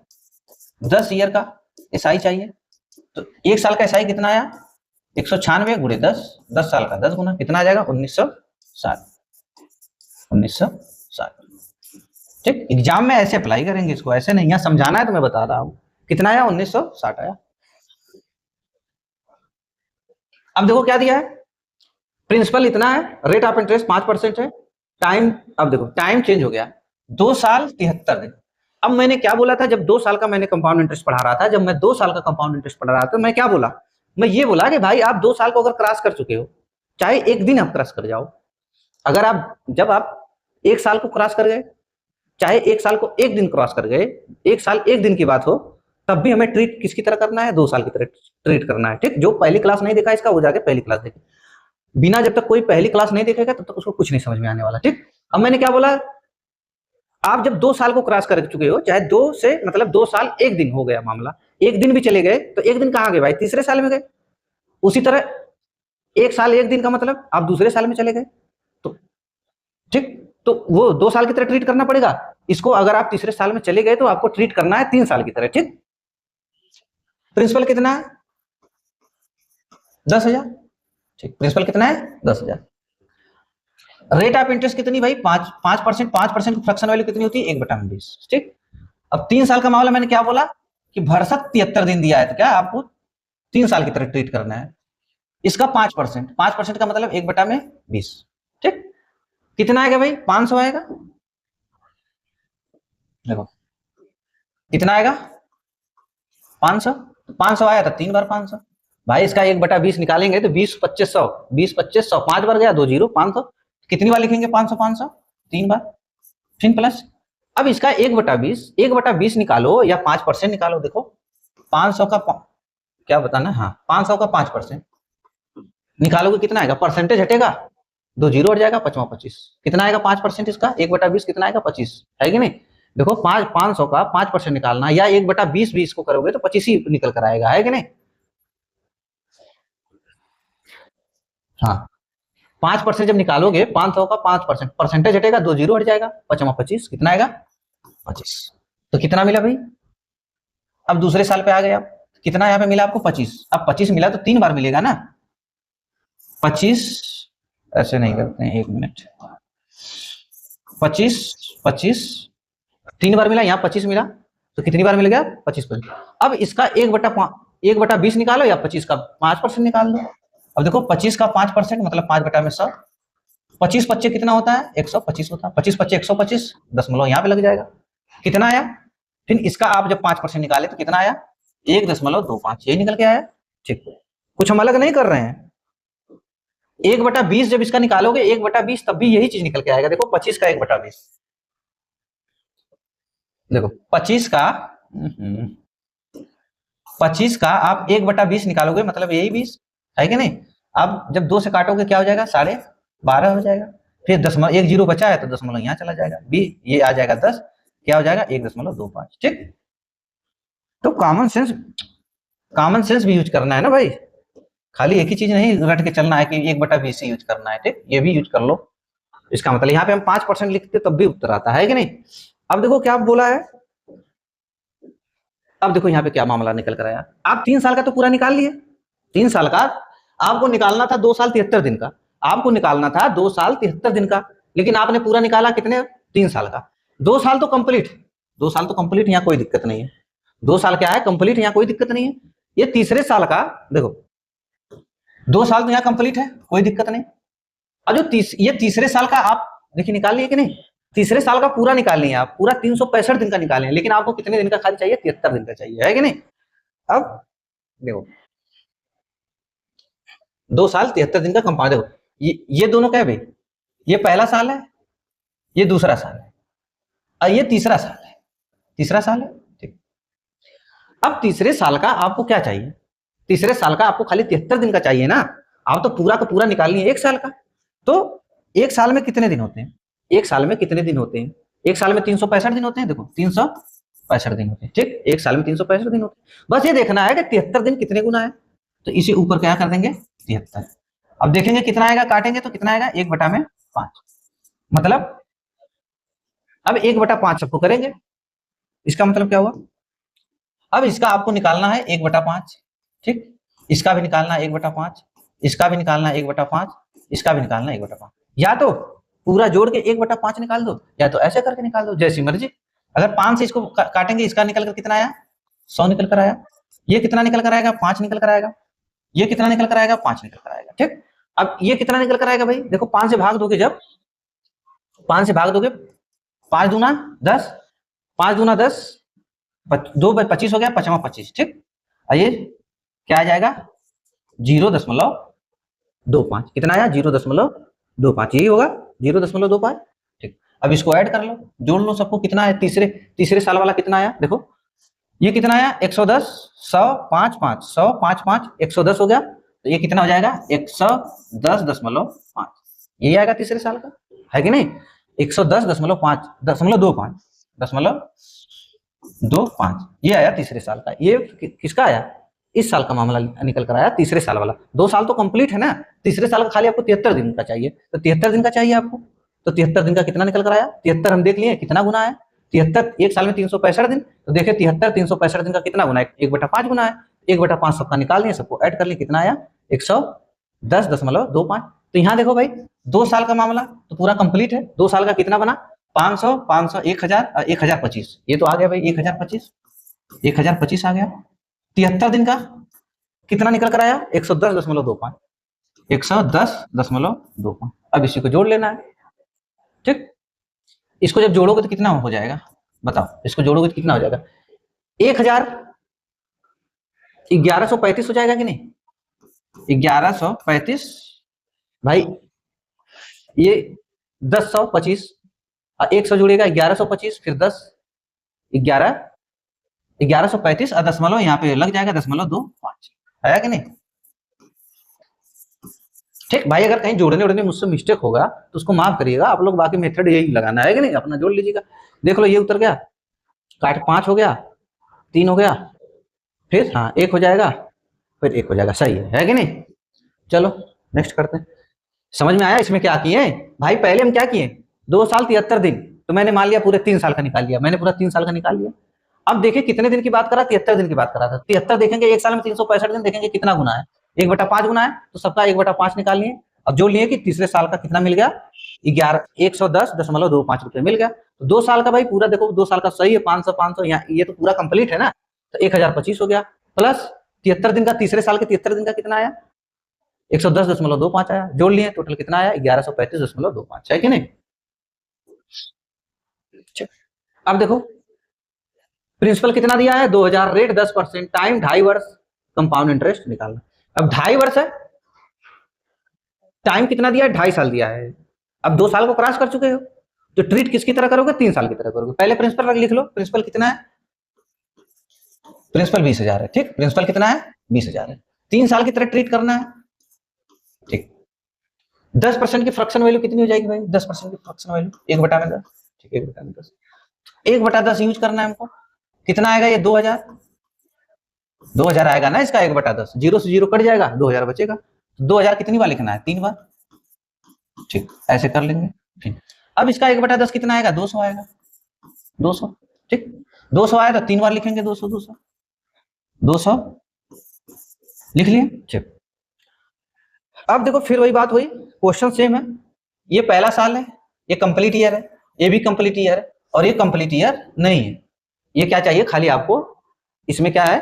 10 ईयर का एसआई चाहिए, तो 1 साल का एसआई कितना आया, 196 गुणे 10, 10 साल का 10 गुना, कितना आ जाएगा, 1960, 1960। ठीक, एग्जाम में ऐसे अप्लाई करेंगे इसको, ऐसे नहीं, यहाँ समझाना है तो मैं बता रहा हूँ। कितना आया, 1960 आया। अब देखो क्या दिया है, प्रिंसिपल इतना है, रेट ऑफ इंटरेस्ट 5% है, टाइम, अब देखो टाइम चेंज हो गया, 2 साल 73 दिन। अब मैंने क्या बोला था, जब 2 साल का मैंने कंपाउंड इंटरेस्ट पढ़ा रहा था, जब मैं 2 साल का कंपाउंड इंटरेस्ट पढ़ा रहा था, मैं क्या बोला, मैं ये बोला कि भाई आप 2 साल को अगर क्रॉस कर चुके हो, चाहे एक दिन आप क्रॉस कर जाओ, अगर आप, जब आप 1 साल को क्रॉस कर गए, चाहे 1 साल को एक दिन क्रॉस कर गए, 1 साल 1 दिन की बात हो, तब भी हमें ट्रीट किसकी तरह करना है, 2 साल की तरह ट्रीट करना है। ठीक, जो पहली क्लास नहीं देखा इसका, वो जाके पहली क्लास देखे, बिना जब तक कोई पहली क्लास नहीं देखेगा तब तक उसको कुछ नहीं समझ में आने वाला। ठीक, अब मैंने क्या बोला, आप जब 2 साल को क्रॉस कर चुके हो, चाहे 2 से मतलब 2 साल 1 दिन हो गया मामला, 1 दिन भी चले गए, तो 1 दिन कहाँ गए भाई, तीसरे साल में गए। उसी तरह 1 साल 1 दिन का मतलब आप दूसरे साल में चले गए, तो ठीक, तो वो 2 साल की तरह ट्रीट करना पड़ेगा इसको। अगर आप तीसरे साल में चले गए तो आपको ट्रीट करना है 3 साल की तरह। ठीक, प्रिंसिपल कितना है, 10,000। ठीक, प्रिंसिपल कितना है, 10,000। रेट ऑफ इंटरेस्ट कितनी भाई, 5%, 5% की फ्रैक्शन वैल्यू कितनी होती है, 1/20। ठीक, अब 3 साल का मामला मैंने क्या बोला कि भरसक 73 दिन दिया है, तो क्या आपको 3 साल की तरह ट्रीट करना है। इसका 5%, 5% का मतलब 1/20। ठीक, कितना आएगा भाई, 500 आएगा। देखो कितना आएगा, 500, 500 आया था 3 बार 500 भाई। इसका 1/20 निकालेंगे तो 20 2500, 20 2500, 5 बार गया 2 0, 500। कितनी बार लिखेंगे, 500 500, 3 बार, फिर प्लस। अब इसका 1/20, 1/20 निकालो या 5% निकालो। देखो 500 का क्या बताना, हाँ 500 का 5% निकालोगे कितना आएगा, परसेंटेज हटेगा, 2 0 हट जाएगा, 5 25। कितना आएगा 5% इसका, 1/20 कितना आएगा, 25 है कि नहीं। देखो 500 का 5% निकालना, या 1/20 भी इसको करोगे तो 25 ही निकल कर आएगा, है कि नहीं। हाँ 5% जब निकालोगे, 500 का 5%, परसेंटेज हटेगा, 2 0 हट जाएगा, 5 25, कितना आएगा, 25। तो कितना मिला भाई, अब दूसरे साल पे आ गए, अब कितना यहाँ पे मिला आपको, 25। अब 25 मिला तो 3 बार मिलेगा ना, 25 ऐसे नहीं करते हैं, 1 मिनट, 25 25 3 बार मिला, यहाँ 25 मिला, तो कितनी बार मिल गया, 25 पर। अब इसका 1/5 1/20 निकालो या 25 का 5% निकाल दो। अब देखो 25 का 5% मतलब 5/100। 25 पच्चे कितना होता है? 125 होता है। 25 पच्चे 125, दशमलव यहाँ पे लग जाएगा। कितना आया? फिर इसका आप जब 5% निकाले तो कितना आया? 1.25, यही निकल के आया। ठीक, कुछ हम अलग नहीं कर रहे हैं। 1/20 जब इसका निकालोगे 1/20 तब भी यही चीज निकल के आएगा। देखो 25 का 1/20, देखो 25 का आप 1/20 निकालोगे मतलब यही 20 है कि नहीं। अब जब 2 से काटोगे क्या हो जाएगा? 12.5 हो जाएगा। फिर दशमलव 1 जीरो बचा है तो दशमलव यहाँ चला जाएगा, ये आ जाएगा 10, क्या हो जाएगा? 1.25। ठीक, तो कॉमन सेंस भी यूज करना है ना भाई, खाली एक ही चीज नहीं रट के चलना है कि 1/20 यूज करना है। ठीक, ये भी यूज कर लो। इसका मतलब यहाँ पे हम 5% लिखते तब भी उत्तर आता है कि नहीं। अब देखो क्या बोला है, अब देखो यहाँ पे क्या मामला निकल कर आया। आप 3 साल का तो पूरा निकाल लिए। 3 साल का आपको निकालना था 2 साल 73 दिन का, आपको निकालना था 2 साल 73 दिन का, लेकिन आपने पूरा निकाला कितने? 3 साल का। 2 साल तो कंप्लीट, 2 साल तो कंप्लीट, यहाँ कोई दिक्कत नहीं है। 2 साल क्या है? कंप्लीट, यहाँ कोई दिक्कत नहीं है। ये तीसरे साल का देखो 2 साल तो यहाँ कंप्लीट है, कोई दिक्कत नहीं। और जो ये तीसरे साल का आप देखिए निकाल लिए कि नहीं, तीसरे साल का पूरा निकाल लिए आप, पूरा 365 दिन का निकाले, लेकिन आपको कितने दिन का खाली चाहिए? 73 दिन का चाहिए, है कि नहीं। अब देखो 2 साल 73 दिन का कंपाउंड, देखो ये दोनों क्या है भाई? ये पहला साल है, ये दूसरा साल है, और ये तीसरा साल है, तीसरा साल है। ठीक, अब तीसरे साल का आपको क्या चाहिए? तीसरे साल का आपको खाली 73 दिन का चाहिए ना। आप तो पूरा का पूरा निकाल लिए 1 साल का। तो 1 साल में कितने दिन होते हैं? 1 साल में कितने दिन होते हैं? 1 साल में 365 दिन होते हैं। देखो 365 दिन होते हैं। ठीक, 1 साल में 365 दिन होते हैं। बस ये देखना है कि 73 दिन कितने गुना है, तो इसे ऊपर क्या कर देंगे? 73। अब देखेंगे कितना आएगा, काटेंगे तो कितना आएगा? 1/5। मतलब अब 1/5 सबको करेंगे, इसका मतलब क्या हुआ? अब इसका आपको निकालना है 1/5। ठीक, इसका भी निकालना है 1/5, इसका भी निकालना है 1/5, इसका भी निकालना है 1/5। या तो पूरा जोड़ के 1/5 निकाल दो, या तो ऐसे करके निकाल दो, जैसी मर्जी। अगर 5 से इसको काटेंगे, इसका निकल कर कितना आया? 100 निकल कर आया। ये कितना निकल कर आएगा? 5 निकल कर आएगा। ये कितना निकल कर आएगा? 5 निकल कर आएगा। ठीक, अब ये कितना निकल कर आएगा भाई? देखो 5 से भाग दोगे, जब 5 से भाग दोगे, 5 दूना 10, 5 दूना 10, 2 25 हो गया, 5 25। ठीक, ये क्या आ जाएगा? 0.25। कितना आया? 0.25, यही होगा 0.25। ठीक, अब इसको ऐड कर लो, जोड़ लो सबको। कितना है? तीसरे साल वाला कितना आया? देखो ये कितना आया? 110, 100, 5 5, 100, 5 5, 110 हो गया। तो ये कितना हो जाएगा? 110.5, यही आएगा तीसरे साल का, है कि नहीं। 110.5 ये आया तीसरे साल का। ये किसका आया? इस साल का मामला निकल कर आया, तीसरे साल वाला। 2 साल तो कंप्लीट है ना, तीसरे साल का खाली आपको 73 दिन का चाहिए, तो 73 दिन का चाहिए आपको। तो 73 दिन का कितना निकल कर आया? 73 हम देख लिए कितना गुना है। 73 1 साल में 365 दिन, तो देखिए 73 365 दिन का कितना गुना है? 1/5 गुना है। 1/5 सबका निकाल लिए, सबको ऐड कर लिए, कितना आया? 110.25। तो यहाँ देखो भाई 2 साल का मामला तो पूरा कंप्लीट है। 2 साल का कितना बना? 500, 500, 1000, 1025, ये तो आ गया भाई 1025, 1025 आ गया। 73 दिन का कितना निकल कर आया? 110.25, 110.25। अब इसी को जोड़ लेना है। ठीक, इसको जब जोड़ोगे तो कितना हो जाएगा बताओ? इसको जोड़ोगे तो कितना हो जाएगा? 1135 हो जाएगा कि नहीं? 1135 भाई, ये 1025, 100 जुड़ेगा 1125, फिर 10, 1135 और दशमलव यहाँ पे लग जाएगा 0.25, है कि नहीं। ठीक भाई, अगर कहीं जोड़ने उड़ने मुझसे मिस्टेक होगा तो उसको माफ करिएगा आप लोग, बाकी मेथड यही लगाना है कि नहीं, अपना जोड़ लीजिएगा। देख लो ये उतर गया, काट 5 हो गया, 3 हो गया, फिर हाँ 1 हो जाएगा, फिर 1 हो जाएगा, सही है कि नहीं। चलो नेक्स्ट करते हैं। समझ में आया इसमें क्या किए भाई? पहले हम क्या किए? 2 साल 73 दिन, तो मैंने मान लिया पूरे 3 साल का निकाल लिया, मैंने पूरा 3 साल का निकाल लिया। अब देखिए कितने दिन की बात करा? 73 दिन की बात करा था। 73 देखेंगे 1 साल में 365 दिन, देखेंगे कितना गुना है? 1/5 गुना है, तो सबका 1/5 निकाल लिए। अब जो लिए कि तीसरे साल का कितना मिल गया? 110.25 रुपए मिल गया। तो 2 साल का भाई पूरा देखो, 2 साल का सही है 500 500, यहाँ ये तो पूरा कंप्लीट है ना, तो 1025 हो गया, प्लस 73 दिन का, तीसरे साल के 73 दिन का कितना आया? 110.25 आया। जोड़ लिए, टोटल कितना आया? 1135.25 है कि नहीं? अब देखो प्रिंसिपल कितना दिया है? 2000, रेट 10%, टाइम 2.5 वर्ष, कंपाउंड इंटरेस्ट निकालना। अब 2.5 वर्ष है, टाइम कितना दिया है? 2.5 साल दिया है। अब 2 साल को क्रॉस कर चुके हो, तो ट्रीट किसकी तरह करोगे? 3 साल की तरह करोगे। पहले प्रिंसिपल लिख लो, प्रिंसिपल कितना है? प्रिंसिपल 20,000 है, ठीक। प्रिंसिपल कितना है? 20,000 है। 3 साल की तरह ट्रीट करना है, ठीक। 10% की फ्रैक्शन वैल्यू कितनी हो जाएगी भाई? 10% की फ्रैक्शन वैल्यू 1/10, ठीक, 1/10, 1/10 यूज करना है हमको। कितना आएगा ये? 2000, 2000 आएगा ना इसका 1/10, 0 से 0 कट जाएगा, 2000 बचेगा। 2000 कितनी बार लिखना है? 3 बार, ठीक, ऐसे कर लेंगे, ठीक। अब इसका 1/10 कितना आएगा? 200 आएगा, 200, ठीक। 200 आया तो 3 बार लिखेंगे, 200, 200, 200 लिख लिए, ठीक। अब देखो फिर वही बात हुई, क्वेश्चन सेम है। ये पहला साल है, ये कंप्लीट ईयर है, ये भी कंप्लीट ईयर है, और ये कंप्लीट ईयर नहीं है। ये क्या चाहिए? खाली आपको इसमें क्या है,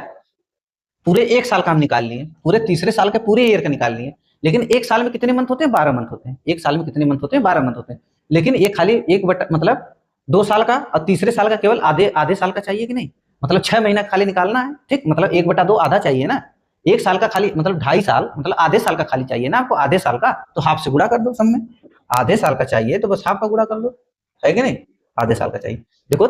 पूरे 1 साल का हम निकाल लिए, पूरे तीसरे साल के पूरे ईयर का निकाल लिए। लेकिन 1 साल में कितने मंथ होते हैं? 12 मंथ होते हैं। 1 साल में कितने मंथ होते हैं? 12 मंथ होते हैं। लेकिन ये खाली मतलब 2 साल का और तीसरे साल का केवल आधे साल का चाहिए कि नहीं? मतलब 6 महीना खाली निकालना है, ठीक। मतलब 1/2 आधा चाहिए ना। 1 साल का खाली मतलब 2.5 साल, मतलब आधे साल का खाली चाहिए ना आपको, आधे साल का, तो हाफ से गुणा कर दो सब में। आधे साल का चाहिए तो बस हाफ का गुणा कर दो, है कि नहीं? आधे साल का चाहिए। देखो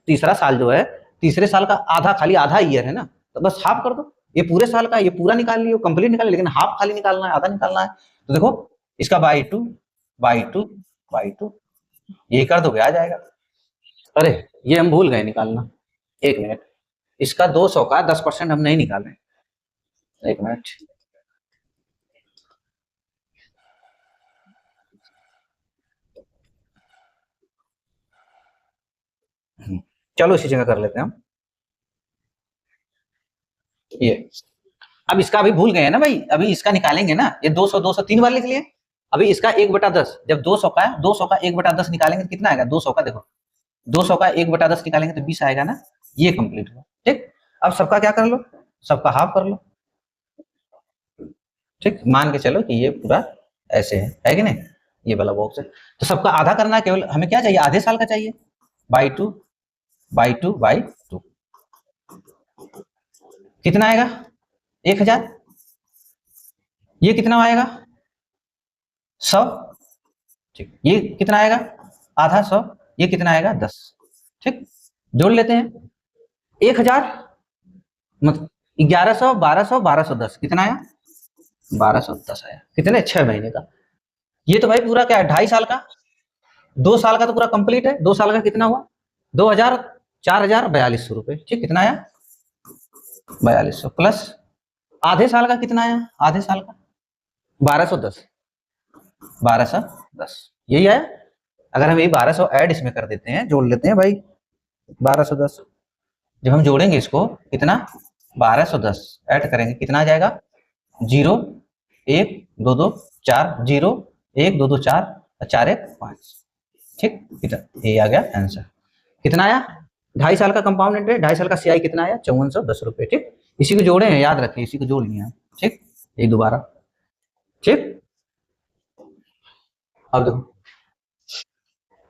तीसरा साल जो है, तीसरे साल का आधा, खाली आधा ईयर है ना, तो बस हाफ कर दो। ये पूरे साल का, ये पूरा निकाल लियो, कंप्लीट निकाल, लेकिन हाफ खाली निकालना है, आधा निकालना है। तो देखो इसका बाई टू ये कर दोगे, आ जाएगा। अरे ये हम भूल गए निकालना, 1 मिनट। इसका 200 का 10% हम नहीं निकाले, 1 मिनट। चलो इसी जगह कर लेते हैं हम ये। अब इसका अभी भूल गए हैं ना भाई, अभी इसका निकालेंगे ना। ये 200 200 3 बार लिख लिए। अभी इसका 1/10, जब 200 का 1/10 निकालेंगे तो कितना आएगा? 200 का, देखो 200 का 1/10 निकालेंगे तो 20 आएगा ना। ये कंप्लीट हुआ, ठीक। अब सबका क्या कर लो? सबका हाफ कर लो, ठीक। मान के चलो कि ये पूरा ऐसे है कि नहीं? ये वाला बॉक्स है, तो सबका आधा करना है। केवल हमें क्या चाहिए? आधे साल का चाहिए। बाई टू कितना आएगा? 1000। ये कितना आएगा? 100, ठीक। ये कितना आएगा? आधा 100। ये कितना आएगा? 10, ठीक। जोड़ लेते हैं। 1000 मतलब 1100, 1200, 1210 कितना आया? 1210 आया। कितने? 6 महीने का। ये तो भाई पूरा क्या है? 2.5 साल का। 2 साल का तो पूरा कंप्लीट है। 2 साल का कितना हुआ? 2000, 4000, 4200 रुपए, ठीक। कितना आया? 4200 प्लस आधे साल का कितना आया? आधे साल का 1210, 1210 यही आया। अगर हम यही 1200 ऐड इसमें कर देते हैं, जोड़ लेते हैं भाई 1210। जब हम जोड़ेंगे इसको कितना? 1210 ऐड करेंगे कितना आ जाएगा? 0 1 2 2 4, 0 1 2 2 4, 4 1 5, ठीक। ये आ गया आंसर। कितना आया? 2.5 साल का कंपाउंड इंटरेस्ट, 2.5 साल का सीआई कितना आया? 5410 रुपए, ठीक। इसी को जोड़े हैं, याद रखिए, इसी को जोड़ लिए, ठीक। एक दोबारा, ठीक। अब देखो,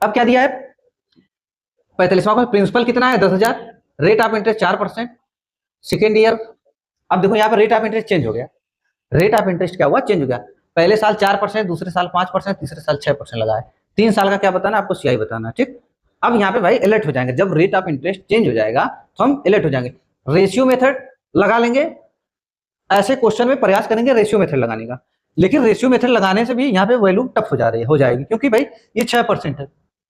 अब क्या दिया है? 45वां का प्रिंसिपल कितना है? 10,000, rate of interest 4%, second year. अब देखो यहाँ पर रेट ऑफ इंटरेस्ट चेंज हो गया। रेट ऑफ इंटरेस्ट क्या हुआ? चेंज हो गया। पहले साल 4%, दूसरे साल 5%, तीसरे साल 6% लगा है। 3 साल का क्या बताना? आपको सीआई बताना, ठीक। अब यहाँ पे भाई अलर्ट हो जाएंगे, जब रेट ऑफ इंटरेस्ट चेंज हो जाएगा तो हम अलर्ट हो जाएंगे। रेशियो मेथड लगा लेंगे, ऐसे क्वेश्चन में प्रयास करेंगे रेशियो मेथड लगाने का। लेकिन रेशियो मेथड लगाने से भी यहाँ पे वैल्यू टफ हो जाएगी, क्योंकि भाई ये 6% है।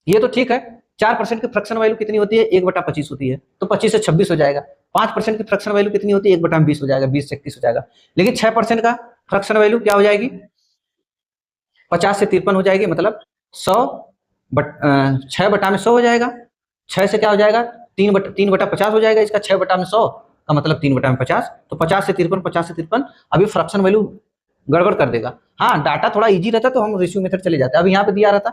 ये तो ठीक है, 4% की फ्रैक्शन वैल्यू कितनी होती है? 1/25 होती है, तो 25 से 26 हो जाएगा। 5% की फ्रैक्शन वैल्यू कितनी होती है? 1/20 हो जाएगा, 20 से 31 हो जाएगा। लेकिन 6% का फ्रैक्शन वैल्यू क्या हो जाएगी? 50 से 53 हो जाएगी, मतलब 100 6/100 हो जाएगा। 6 से क्या हो जाएगा? 3/50 हो जाएगा। इसका 6/100 का मतलब 3/50, तो 50 से 53, अभी फ्रैक्शन वैल्यू गड़बड़ कर देगा। हाँ, डाटा थोड़ा इजी रहता तो हम रेशियो मेथड चले जाते। अब यहाँ पे दिया रहता,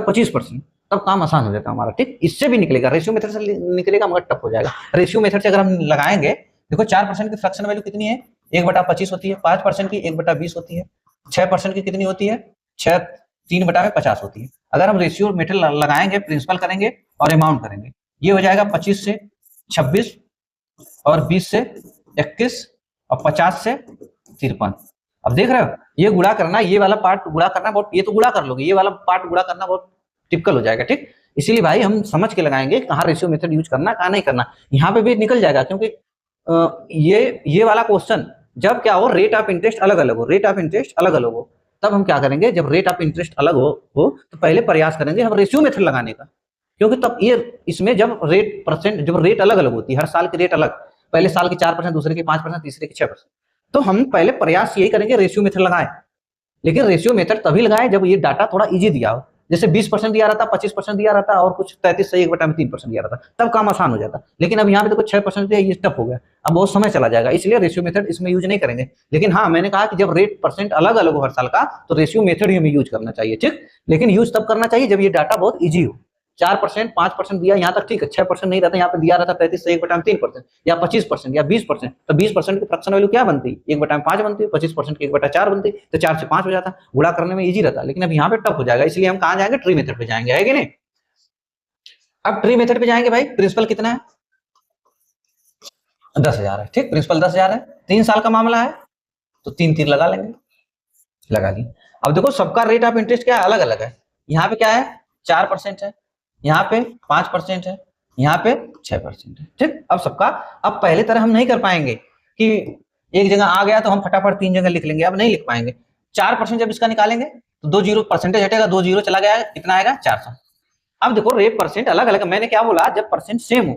25%, तब काम आसान हो जाता हमारा, ठीक। इससे भी निकलेगा, रेशियो मेथड से निकलेगा, मगर टफ हो जाएगा। रेशियो मेथड से अगर हम लगाएंगे देखो 4% की फ्रैक्शन वैल्यू कितनी है, 1/25 होती है। 5% की 1/20 होती है। 6% की कितनी होती है, 6 3/50 होती है। अगर हम रेशियो मेथड लगाएंगे, प्रिंसिपल करेंगे और अमाउंट करेंगे, ये हो जाएगा 25 से 26 और 20 से 21 और 50 से 53। अब देख रहे हो, ये गुणा करना, ये वाला पार्ट गुणा करना बहुत, ये तो गुणा कर लोगे, ये वाला पार्ट गुणा करना बहुत टिपिकल हो जाएगा। ठीक, इसीलिए भाई हम समझ के लगाएंगे कहाँ रेशियो मेथड यूज करना, कहाँ नहीं करना। यहाँ पे भी निकल जाएगा, क्योंकि ये वाला क्वेश्चन जब क्या हो, रेट ऑफ इंटरेस्ट अलग अलग हो, रेट ऑफ इंटरेस्ट अलग अलग हो, तब हम क्या करेंगे, जब रेट ऑफ इंटरेस्ट अलग हो तो पहले प्रयास करेंगे हम रेशियो मेथड लगाने का, क्योंकि तब ये इसमें जब रेट अलग अलग होती है, हर साल की रेट अलग, पहले साल की 4%, दूसरे की 5%, तीसरे की 6%, तो हम पहले प्रयास यही करेंगे रेशियो मेथड लगाएं। लेकिन रेशियो मेथड तभी लगाएं जब ये डाटा थोड़ा इजी दिया हो, जैसे 20% दिया रहता, 25% दिया रहता और कुछ 33 से 1/3% दिया रहता, तब काम आसान हो जाता। लेकिन अब यहाँ पे देखो 6% दिया, ये टफ हो गया, अब बहुत समय चला जाएगा, इसलिए रेशियो मेथड इसमें यूज नहीं करेंगे। लेकिन हाँ, मैंने कहा कि जब रेट परसेंट अलग अलग हो हर साल का, तो रेशियो मेथड ही हमें यूज करना चाहिए। ठीक, लेकिन यूज तब करना चाहिए जब ये डाटा बहुत ईजी हो। 4%, 5% दिया यहाँ तक ठीक है, 6% नहीं रहता, यहाँ पे दिया रहता 33 से 1/3% या 25% या 20%, तो 20% की फ्रैक्शन वैल्यू क्या बनती है, 1/5 बनती है। 25% की 1/4 बनती है, तो 4 से 5 हो जाता, गुणा करने में इजी रहता। लेकिन अब यहाँ पे टफ हो जाएगा, इसलिए हम कहाँ जाएंगे, ट्री मेथड पे जाएंगे, है कि नहीं। अब ट्री मेथड पे जाएंगे भाई, प्रिंसिपल कितना है, 10,000 है। ठीक, प्रिंसिपल 10,000 है, 3 साल का मामला है, तो 3 तीर लगा लेंगे, लगा दी। अब देखो सबका रेट ऑफ इंटरेस्ट क्या है, अलग अलग है। यहाँ पे क्या है, 4% है, यहाँ पे 5% है, यहाँ पे 6% है। ठीक, अब सबका, अब पहले तरह हम नहीं कर पाएंगे कि एक जगह आ गया तो हम फटाफट 3 जगह लिख लेंगे, अब नहीं लिख पाएंगे। 4% जब इसका निकालेंगे तो 2 जीरो परसेंटेज हटेगा, 2 जीरो चला गया, कितना आएगा, 400। अब देखो रेट परसेंट अलग अलग, मैंने क्या बोला, जब परसेंट सेम हो,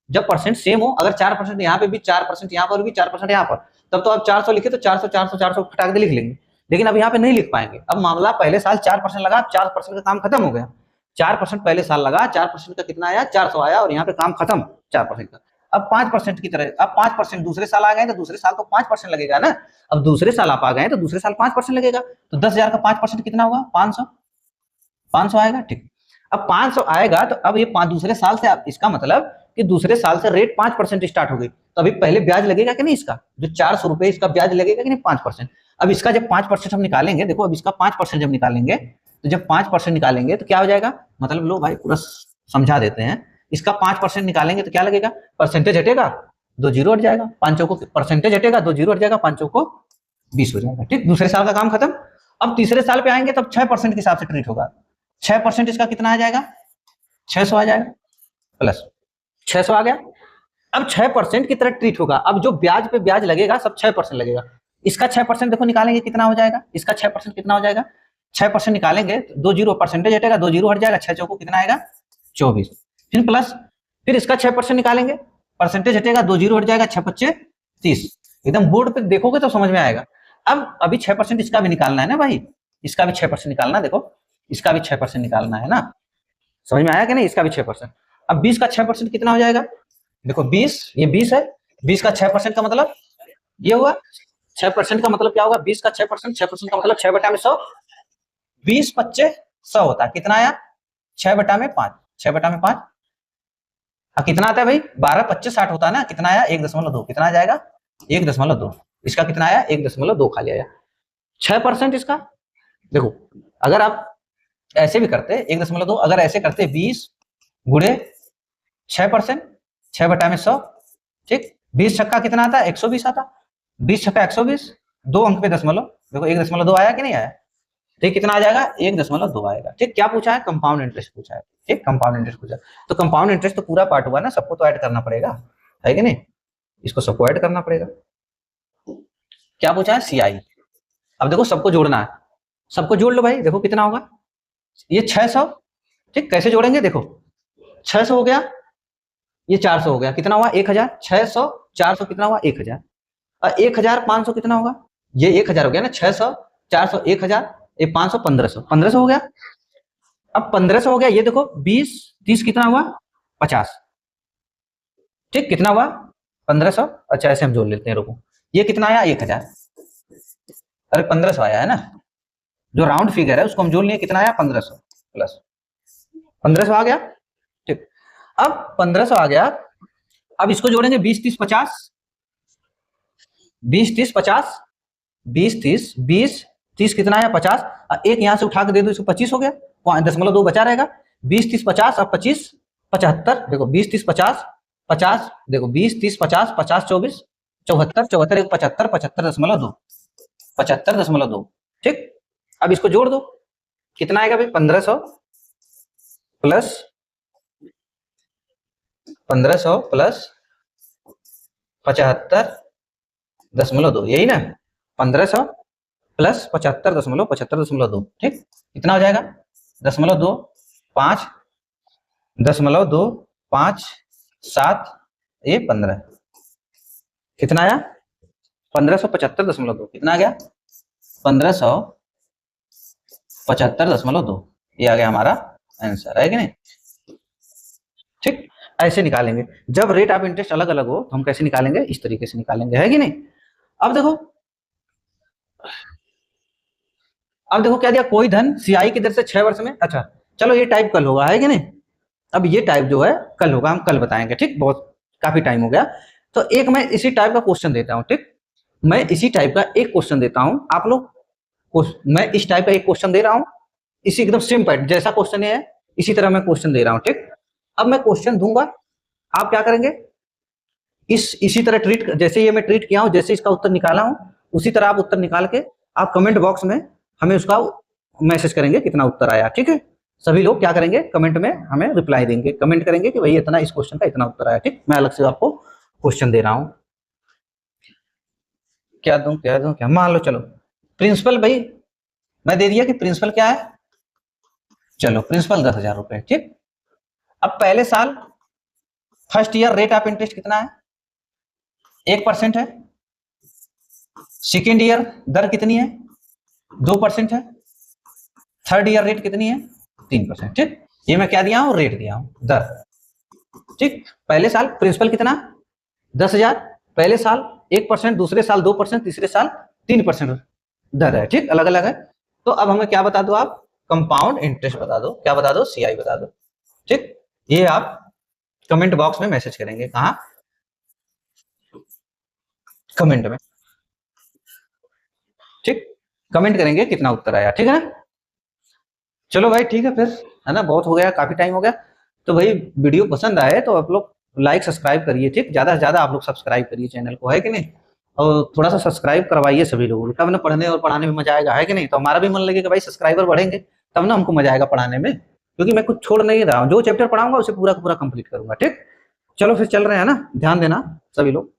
जब परसेंट सेम हो, अगर 4% यहाँ पे भी, 4% यहाँ पर भी, 4% यहाँ पर, तब तो अब 400 लिखे तो 400 400 400 फटाक दे लिख लेंगे। लेकिन अब यहाँ पे नहीं लिख पाएंगे। अब मामला पहले साल 4% लगा, 4% का काम खत्म हो गया। 4% पहले साल लगा, 4% का कितना आया, 400 आया, और यहाँ पे काम खत्म 4% का। अब 5% की तरह, अब 5% दूसरे साल आ गए तो दूसरे साल तो 5% लगेगा ना। अब दूसरे साल आप आ गए तो दूसरे साल 5% लगेगा, तो 10,000 का 5% कितना होगा, 500, 500 आएगा। ठीक, अब 500 आएगा तो अब ये दूसरे साल से, इसका मतलब कि दूसरे साल से रेट 5% स्टार्ट हो गई, तो अभी पहले ब्याज लगेगा कि नहीं, इसका जो 400 रुपए इसका ब्याज लगेगा कि नहीं, 5%। अब इसका जब 5% हम निकालेंगे, देखो अब इसका 5% जब निकालेंगे, तो जब 5% निकालेंगे तो क्या हो जाएगा, मतलब लो भाई पूरा समझा देते हैं। इसका 5% निकालेंगे तो क्या लगेगा, परसेंटेज हटेगा, 2 जीरो हट जाएगा, 5 को परसेंटेज हटेगा, 2 जीरो हट जाएगा, 5 को 20 हो जाएगा। ठीक, दूसरे साल का काम खत्म। अब तीसरे साल पे आएंगे तब 6% के हिसाब से ट्रीट होगा। 6% इसका कितना आ जाएगा, 600 आ जाएगा, प्लस 600 आ गया। अब 6% की तरह ट्रीट होगा। अब जो ब्याज पे ब्याज लगेगा सब 6% लगेगा। इसका 6% देखो निकालेंगे कितना हो जाएगा, इसका 6% कितना हो जाएगा, 6% निकालेंगे तो 2 जीरो परसेंटेज हटेगा, 2 जीरो हट जाएगा, 6 चौको कितना आएगा, 24, फिर प्लस, फिर इसका 6% निकालेंगे, परसेंटेज हटेगा, 2 जीरो हट जाएगा, 6 पच्चे 30। एकदम बोर्ड पे देखोगे तो समझ में आएगा। अब अभी 6% इसका भी निकालना है ना भाई, इसका भी 6% निकालना, देखो इसका भी 6% निकालना है ना, समझ में आया कि नहीं, इसका भी 6%। अब 20 का 6% कितना हो जाएगा, देखो 20, ये 20 है, 20 का 6% का मतलब ये हुआ, 6% का मतलब क्या होगा, 20 का 6%, 6% का मतलब 6/100, 20 पच्चे 100 होता है, कितना आया, 6/5, 6/5, हाँ कितना आता है भाई, 12 पच्चे 60 होता है ना, कितना आया 1.2, कितना आ जाएगा 1.2, इसका कितना आया 1.2 खाली आया। 6% इसका, देखो अगर आप ऐसे भी करते 1.2, अगर ऐसे करते 20 गुणे 6%, 6/100, ठीक, 20 छक्का कितना आता है 120 आता, 20 छक्का 120, 2 अंक पे दशमलव, देखो 1.2 आया कि नहीं आया, ठीक, कितना आ जाएगा 1.2 आएगा। ठीक, क्या पूछा है, कंपाउंड इंटरेस्ट पूछा है। ठीक, कंपाउंड इंटरेस्ट पूछा, तो कंपाउंड इंटरेस्ट तो पूरा पार्ट हुआ ना, सबको तो ऐड करना पड़ेगा, है कि नहीं, इसको सबको ऐड करना पड़ेगा। क्या पूछा है, सीआई। अब देखो सबको जोड़ना है, सबको जोड़ लो भाई, देखो कितना होगा, ये 600, ठीक, कैसे जोड़ेंगे, देखो 600 हो गया, ये 400 हो गया, कितना हुआ 1000, 600 400 कितना हुआ 1000, और 1500 कितना होगा, ये 1000 हो गया ना, 600 400 1000, ये 500 1500, 1500 हो गया। अब 1500 हो गया, ये देखो 20 30 कितना हुआ 50, ठीक, कितना हुआ 1500, अच्छा ऐसे हम जोड़ लेते हैं, रुको, ये कितना आया 1000, अरे 1500 आया है ना, जो राउंड फिगर है उसको हम जोड़ लिए, कितना आया 1500 प्लस 1500 आ गया। ठीक, अब 1500 आ गया, अब इसको जोड़ेंगे 20 30 50, 20 30 50, 20 30 20 30 कितना है 50, एक यहाँ से उठा के दे दो इसको 25 हो गया, 0.2 बचा रहेगा। 20 30 50 और 25 75, देखो 20 30 50 50, देखो 20 30 50 50 24 74 74 एक 75 75.2 75.2, ठीक। अब इसको जोड़ दो, कितना आएगा भाई 1500 प्लस 75.2, यही ना, 1500 प्लस 75.2, ठीक। कितना हो जाएगा 0.2 5 0.2 5 7 ये 15, कितना आया 1575.2, कितना आ गया 1575.2, ये आ गया हमारा आंसर, है कि नहीं, ठीक। ऐसे निकालेंगे। जब रेट ऑफ इंटरेस्ट अलग अलग हो तो हम कैसे निकालेंगे, इस तरीके से निकालेंगे, है कि नहीं। अब देखो क्या दिया, कोई धन सीआई की दर से 6 वर्ष में, अच्छा चलो ये टाइप कल होगा, है कि नहीं। अब ये टाइप जो है कल होगा, हम कल बताएंगे, ठीक। बहुत काफी टाइम हो गया, तो एक मैं इसी टाइप का क्वेश्चन देता हूँ, ठीक। मैं इसी टाइप का एक क्वेश्चन देता हूँ, आप लोग मैं इस टाइप का एक क्वेश्चन दे रहा हूँ, इसी एकदम सेम पैटर्न जैसा क्वेश्चन है इसी तरह मैं क्वेश्चन दे रहा हूँ, ठीक। अब मैं क्वेश्चन दूंगा, आप क्या करेंगे, इसी तरह ट्रीट, जैसे ये मैं ट्रीट किया हूं, जैसे इसका उत्तर निकाला हूं उसी तरह आप उत्तर निकाल के आप कमेंट बॉक्स में हमें उसका मैसेज करेंगे कितना उत्तर आया, ठीक है। सभी लोग क्या करेंगे, कमेंट में हमें रिप्लाई देंगे, कमेंट करेंगे कि भाई इतना इस क्वेश्चन का इतना उत्तर आया, ठीक। मैं अलग से आपको क्वेश्चन दे रहा हूं, क्या दूं क्या, मान लो चलो प्रिंसिपल, भाई मैं दे दिया कि प्रिंसिपल क्या है, चलो प्रिंसिपल 10,000 रुपए, ठीक। अब पहले साल first year rate of interest कितना है, 1% है। सेकेंड ईयर दर कितनी है, 2% है। थर्ड ईयर रेट कितनी है, 3%, ठीक। ये मैं क्या दिया हूं, रेट दिया हूं, दर, ठीक। पहले साल प्रिंसिपल कितना 10,000, पहले साल 1%, दूसरे साल 2%, तीसरे साल 3% दर है, ठीक, अलग अलग है। तो अब हमें क्या बता दो, आप कंपाउंड इंटरेस्ट बता दो, क्या बता दो, सीआई बता दो, ठीक। ये आप कमेंट बॉक्स में मैसेज करेंगे, कहा कमेंट में, ठीक, कमेंट करेंगे कितना उत्तर आया, ठीक है ना। चलो भाई ठीक है फिर, है ना, बहुत हो गया, काफी टाइम हो गया। तो भाई वीडियो पसंद आए तो आप लोग लाइक सब्सक्राइब करिए, ठीक, ज्यादा से ज्यादा आप लोग सब्सक्राइब करिए चैनल को, है कि नहीं। और थोड़ा सा सब्सक्राइब करवाइए सभी लोगों को, तब ना पढ़ने और पढ़ाने में मजा आएगा, है कि नहीं। तो हमारा भी मन लगेगा भाई, सब्सक्राइबर बढ़ेंगे तब ना हमको मजा आएगा पढ़ाने में, क्योंकि मैं कुछ छोड़ नहीं रहा हूँ, जो चैप्टर पढ़ाऊंगा उसे पूरा का पूरा कंप्लीट करूंगा, ठीक। चलो फिर चल रहे हैं ना, ध्यान देना सभी लोग।